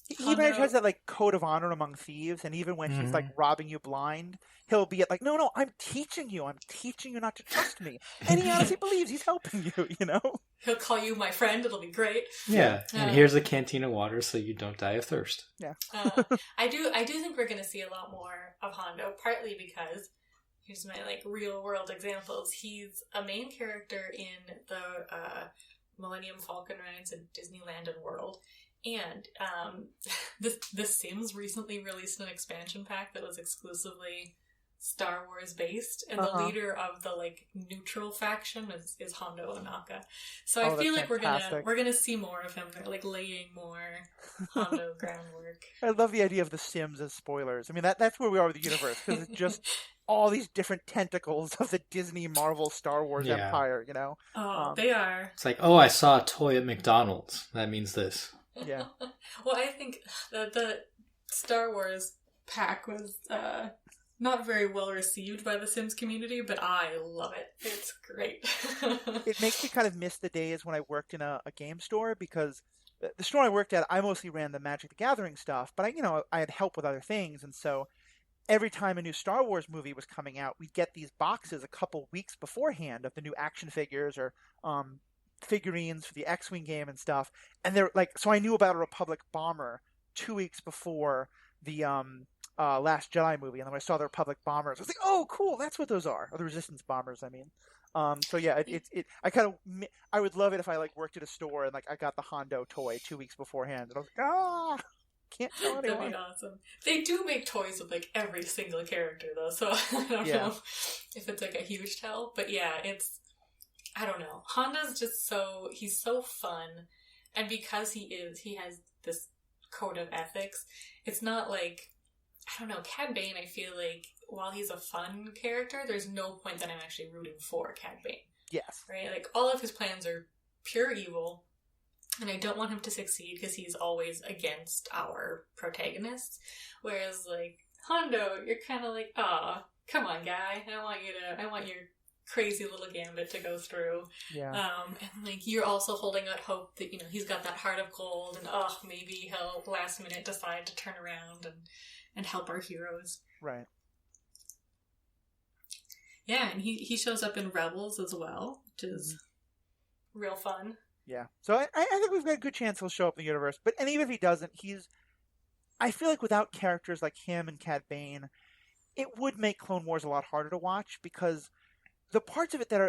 He even has that, like, code of honor among thieves, and even when he's, like, robbing you blind, he'll be like, no, I'm teaching you not to trust me. And he honestly believes he's helping you, He'll call you my friend, it'll be great. Yeah, and here's a canteen of water so you don't die of thirst. Yeah. I do think we're going to see a lot more of Hondo, partly because, here's my, like, real-world examples. He's a main character in the Millennium Falcon rides in Disneyland and World. And the Sims recently released an expansion pack that was exclusively Star Wars based, and the leader of the, like, neutral faction is Hondo Ohnaka. So I feel like fantastic. we're gonna see more of him. They're, like, laying more Hondo groundwork. I love the idea of the Sims as spoilers. I mean, that's where we are with the universe, because it's just all these different tentacles of the Disney, Marvel, Star Wars empire. Oh, they are. It's like, oh, I saw a toy at McDonald's. That means this. Yeah. Well, I think that the Star Wars pack was not very well received by the Sims community, but I love it. It's great. It makes me kind of miss the days when I worked in a game store, because the store I worked at, I mostly ran the Magic the Gathering stuff, but I had help with other things, and so every time a new Star Wars movie was coming out, we'd get these boxes a couple weeks beforehand of the new action figures or figurines for the X-Wing game and stuff, and they're like, so I knew about a Republic bomber 2 weeks before the Last Jedi movie, and then when I saw the Republic bombers, I was like, oh, cool, that's what those are, or the Resistance bombers, I mean. So yeah, I would love it if I, like, worked at a store and, like, I got the Hondo toy 2 weeks beforehand, and I was like, can't tell anyone. That'd be awesome. They do make toys with, like, every single character, though, so I don't know if it's, like, a huge tell, but yeah, I don't know. Honda's just he's so fun, and because he has this code of ethics, it's not like, I don't know, Cad Bane, I feel like, while he's a fun character, there's no point that I'm actually rooting for Cad Bane. Yes. Right? Like, all of his plans are pure evil, and I don't want him to succeed because he's always against our protagonists. Whereas, like, Hondo, you're kind of like, aw, come on, guy. I want your crazy little gambit to go through. Yeah. And, like, you're also holding out hope that, he's got that heart of gold, and, maybe he'll last minute decide to turn around and help our heroes. Right. Yeah, and he shows up in Rebels as well, which is real fun. Yeah. So I think we've got a good chance he'll show up in the universe. And even if he doesn't, I feel like without characters like him and Cad Bane, it would make Clone Wars a lot harder to watch, because the other parts of it that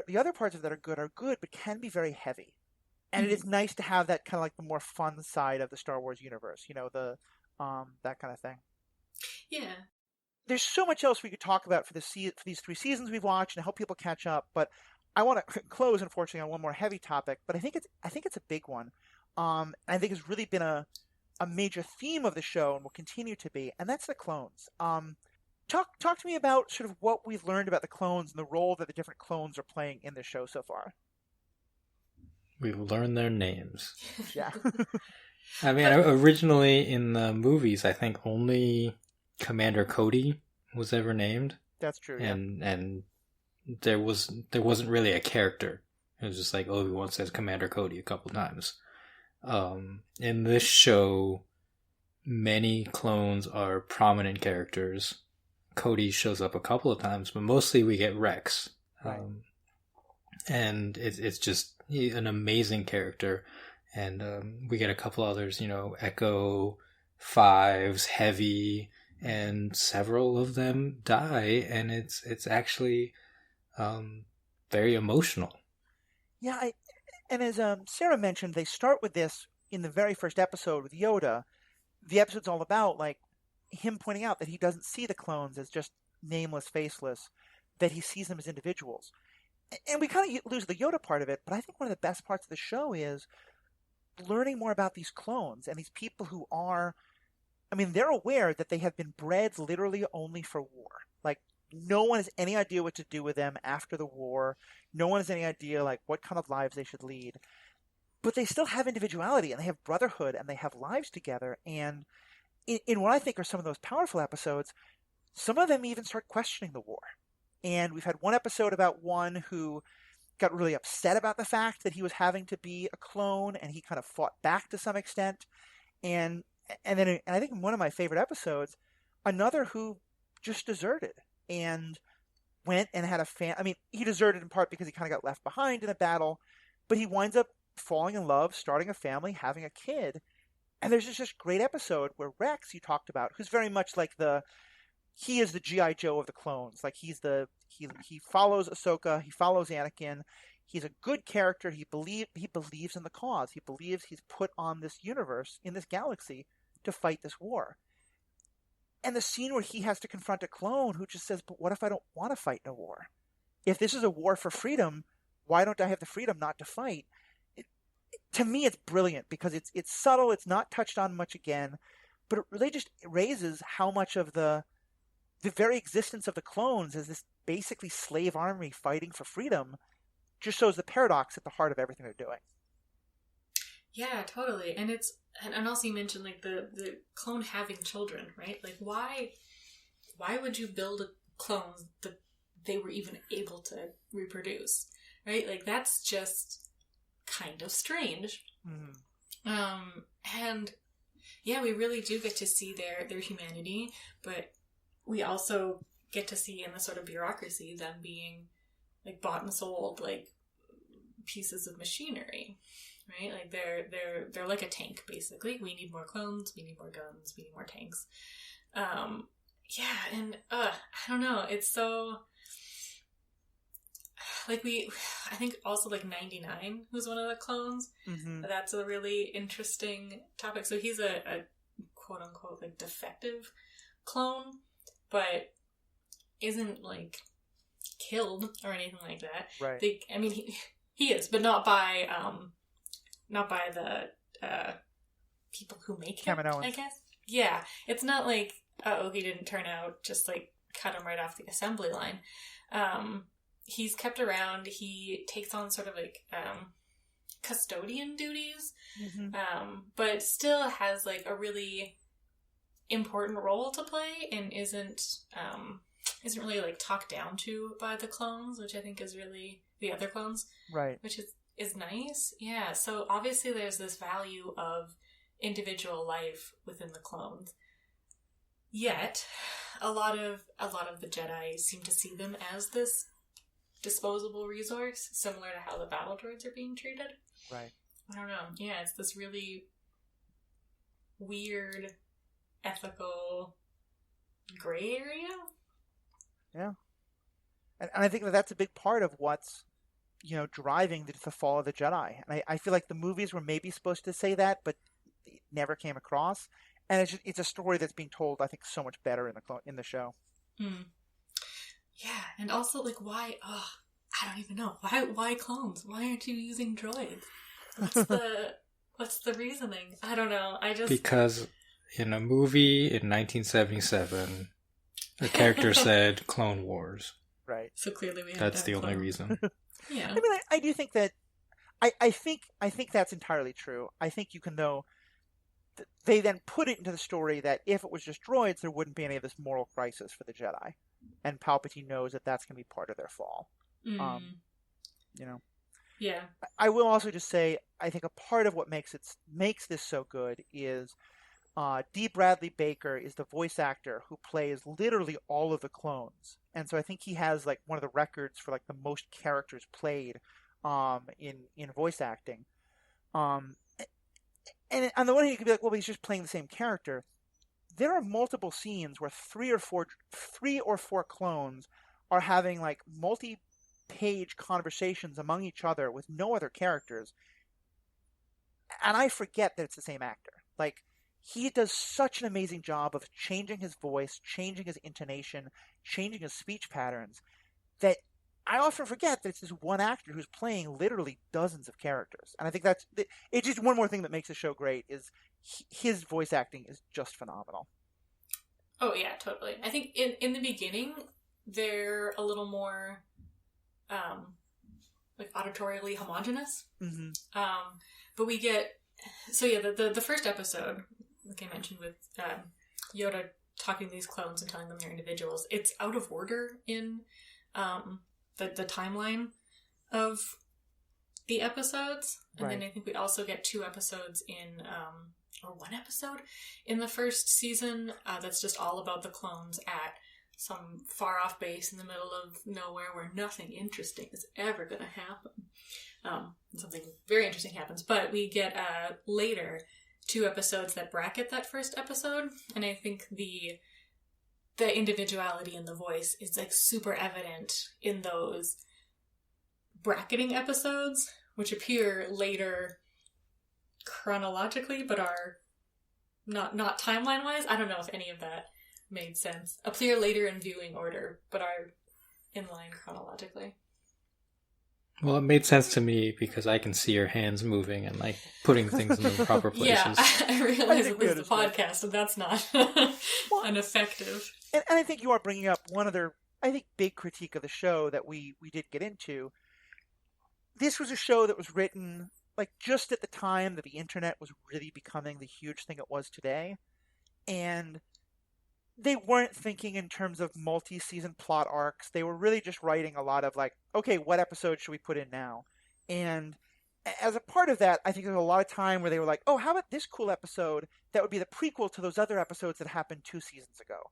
are good, but can be very heavy. And it is nice to have that kind of, like, the more fun side of the Star Wars universe, that kind of thing. Yeah. There's so much else we could talk about for these 3 seasons we've watched and help people catch up, but I want to close, unfortunately, on one more heavy topic, but I think it's a big one. I think it's really been a major theme of the show and will continue to be, and that's the clones. Talk to me about sort of what we've learned about the clones and the role that the different clones are playing in the show so far. We've learned their names. Yeah. I mean, originally in the movies, I think only Commander Cody was ever named. That's true. Yeah. And there wasn't really a character. It was just like Obi-Wan says Commander Cody a couple times. In this show, many clones are prominent characters. Cody shows up a couple of times, but mostly we get Rex. Right. And it's just an amazing character. And we get a couple others, Echo, Fives, Heavy, and several of them die, and it's actually very emotional. Yeah, and as Sarah mentioned, they start with this in the very first episode with Yoda. The episode's all about, like, him pointing out that he doesn't see the clones as just nameless, faceless, that he sees them as individuals. and we kind of lose the Yoda part of it, but I think one of the best parts of the show is learning more about these clones and these people who are, I mean, they're aware that they have been bred literally only for war. Like, no one has any idea what to do with them after the war. No one has any idea, like, what kind of lives they should lead. But they still have individuality, and they have brotherhood, and they have lives together. And in what I think are some of those powerful episodes, some of them even start questioning the war. And we've had one episode about one who got really upset about the fact that he was having to be a clone, and he kind of fought back to some extent. And then I think in one of my favorite episodes, another who just deserted and went and had I mean, he deserted in part because he kind of got left behind in a battle, but he winds up falling in love, starting a family, having a kid. And there's this great episode where Rex, you talked about, who's very much like he is the G.I. Joe of the clones. Like, he follows Ahsoka, he follows Anakin. He's a good character. He believes in the cause. He believes he's put on this universe, in this galaxy, to fight this war. And the scene where he has to confront a clone who just says, but what if I don't want to fight in a war? If this is a war for freedom, why don't I have the freedom not to fight? To me, it's brilliant because it's subtle. It's not touched on much again, but it really just raises how much of the very existence of the clones as this basically slave army fighting for freedom just shows the paradox at the heart of everything they're doing. Yeah, totally. And also you mentioned like the clone having children, right? Like why would you build a clone that they were even able to reproduce, right? Like that's just kind of strange. Mm-hmm. And yeah, we really do get to see their humanity, but we also get to see in the sort of bureaucracy them being like bought and sold like pieces of machinery, right? Like they're like a tank basically. We need more clones, we need more guns, we need more tanks. Yeah, and I don't know, it's so like I think also like 99 who's one of the clones. Mm-hmm. That's a really interesting topic. So he's a quote unquote like defective clone, but isn't like killed or anything like that. Right. I mean, he is, but not by the people who make him. Kaminoans. I guess. Yeah, it's not like he didn't turn out, just like cut him right off the assembly line. He's kept around. He takes on sort of like custodian duties, mm-hmm. But still has like a really important role to play and isn't really like talked down to by the clones, which I think is really the other clones, right? Which is nice. Yeah. So obviously there's this value of individual life within the clones. Yet a lot of the Jedi seem to see them as this disposable resource, similar to how the battle droids are being treated. Right. I don't know. Yeah, it's this really weird ethical gray area. Yeah. And I think that's a big part of what's, driving the fall of the Jedi. And I feel like the movies were maybe supposed to say that, but it never came across. And it's a story that's being told, I think, so much better in the show. Mm. Yeah, and also, like, why? Oh, I don't even know. Why clones? Why aren't you using droids? What's the reasoning? I don't know. Because in a movie in 1977, a character said Clone Wars. Right. So clearly we have That's the only reason. Yeah. I mean, I do think that I think that's entirely true. I think you can though. They then put it into the story that if it was just droids, there wouldn't be any of this moral crisis for the Jedi, and Palpatine knows that that's going to be part of their fall. Mm. Yeah. I will also just say, I think a part of what makes this so good is D. Bradley Baker is the voice actor who plays literally all of the clones, and so I think he has like one of the records for like the most characters played in voice acting. And on the one hand, you could be like, well, he's just playing the same character. There are multiple scenes where three or four clones are having like multi-page conversations among each other with no other characters. And I forget that it's the same actor. Like, he does such an amazing job of changing his voice, changing his intonation, changing his speech patterns, that I often forget that it's this one actor who's playing literally dozens of characters. And I think it's just one more thing that makes the show great is his voice acting is just phenomenal. Oh, yeah, totally. I think in the beginning, they're a little more, like, auditorially homogenous. Mm-hmm. But we get... So, yeah, the first episode, like I mentioned, with Yoda talking to these clones and telling them they're individuals, it's out of order in the timeline of the episodes. And then I think we also get 2 episodes in... or 1 episode in the first season that's just all about the clones at some far-off base in the middle of nowhere where nothing interesting is ever going to happen. Something very interesting happens. But we get later 2 episodes that bracket that first episode, and I think the individuality in the voice is like super evident in those bracketing episodes, which appear later chronologically, but are not timeline wise. I don't know if any of that made sense. Appear later in viewing order, but are in line chronologically. Well, it made sense to me because I can see your hands moving and like putting things in the proper places. Yeah, I realize it was the podcast, and that's not an effective. And I think you are bringing up one other, I think, big critique of the show that we did get into. This was a show that was written like just at the time that the internet was really becoming the huge thing it was today. And they weren't thinking in terms of multi-season plot arcs. They were really just writing a lot of like, okay, what episode should we put in now? And as a part of that, I think there's a lot of time where they were like, oh, how about this cool episode that would be the prequel to those other episodes that happened 2 seasons ago?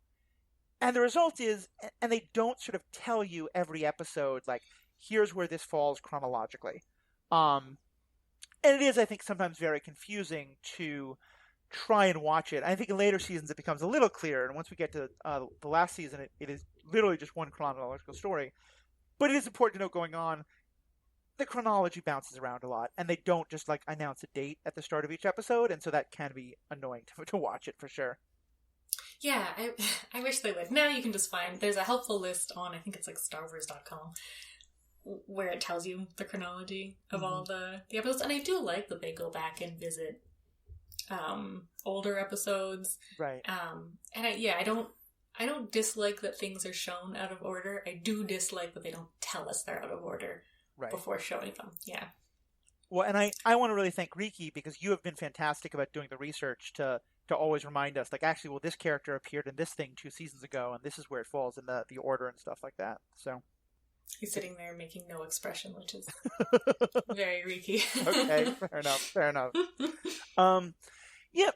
And the result is, and they don't sort of tell you every episode, like, here's where this falls chronologically. And it is, I think, sometimes very confusing to try and watch it. I think in later seasons it becomes a little clearer, and once we get to the last season, it is literally just one chronological story. But it is important to note going on, the chronology bounces around a lot, and they don't just like announce a date at the start of each episode, and so that can be annoying to watch it for sure. Yeah, I wish they would. Now you can just find, there's a helpful list on, I think it's like StarWars.com, where it tells you the chronology of all the episodes. And I do like that they go back and visit older episodes. Right. And I don't dislike that things are shown out of order. I do dislike that they don't tell us they're out of order before showing them. Yeah. Well, and I want to really thank Riki, because you have been fantastic about doing the research to always remind us, like, actually, well, this character appeared in this thing 2 seasons ago, and this is where it falls in the order and stuff like that. So he's sitting there making no expression, which is very Riki. Okay, fair enough. Yeah,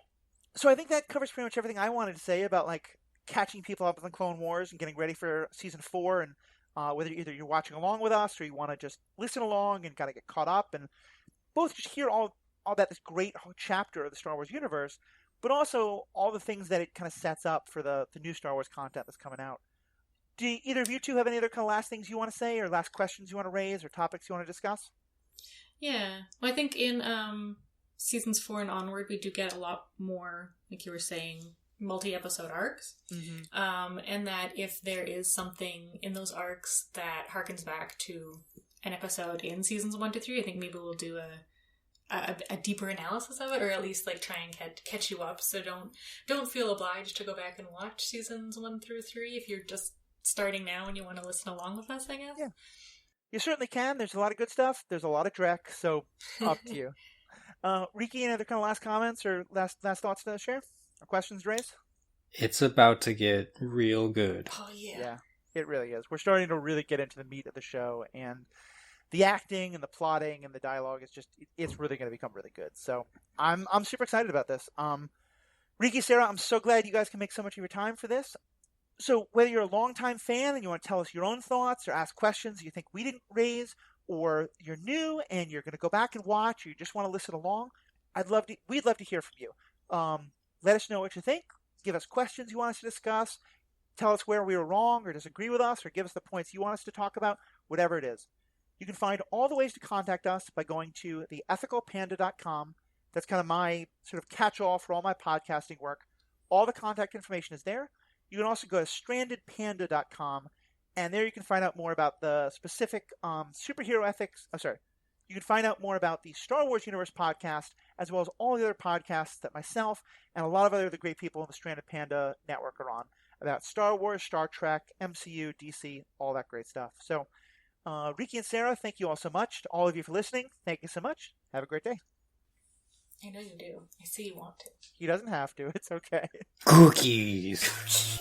so I think that covers pretty much everything I wanted to say about, like, catching people up in the Clone Wars and getting ready for Season 4, and whether either you're watching along with us or you want to just listen along and kind of get caught up and both just hear all about this great whole chapter of the Star Wars universe, but also all the things that it kind of sets up for the new Star Wars content that's coming out. Do either of you two have any other kind of last things you want to say, or last questions you want to raise, or topics you want to discuss? Yeah. Well, I think in seasons 4 and onward, we do get a lot more, like you were saying, multi-episode arcs. Mm-hmm. And that if there is something in those arcs that harkens back to an episode in seasons 1 to 3, I think maybe we'll do a deeper analysis of it, or at least like try and catch you up. So don't feel obliged to go back and watch seasons 1 through 3 if you're just starting now and you want to listen along with us, I guess. Yeah, you certainly can. There's a lot of good stuff. There's a lot of dreck, so up to you. Riki, any other kind of last comments or last thoughts to share? Or questions raised? It's about to get real good. Oh, yeah. Yeah, it really is. We're starting to really get into the meat of the show, and the acting and the plotting and the dialogue is just, it's really going to become really good. So I'm super excited about this. Riki, Sarah, I'm so glad you guys can make so much of your time for this. So whether you're a longtime fan and you want to tell us your own thoughts or ask questions you think we didn't raise, or you're new and you're going to go back and watch, or you just want to listen along, we'd love to hear from you. Let us know what you think. Give us questions you want us to discuss. Tell us where we were wrong or disagree with us, or give us the points you want us to talk about, whatever it is. You can find all the ways to contact us by going to theethicalpanda.com. That's kind of my sort of catch-all for all my podcasting work. All the contact information is there. You can also go to strandedpanda.com, And there you can find out more about the specific superhero ethics. You can find out more about the Star Wars Universe podcast, as well as all the other podcasts that myself and a lot of the great people in the Stranded Panda network are on about Star Wars, Star Trek, MCU, DC, all that great stuff. So, Riki and Sarah, thank you all so much. To all of you for listening, thank you so much. Have a great day. I know you do. I see you want to. He doesn't have to. It's okay. Cookies.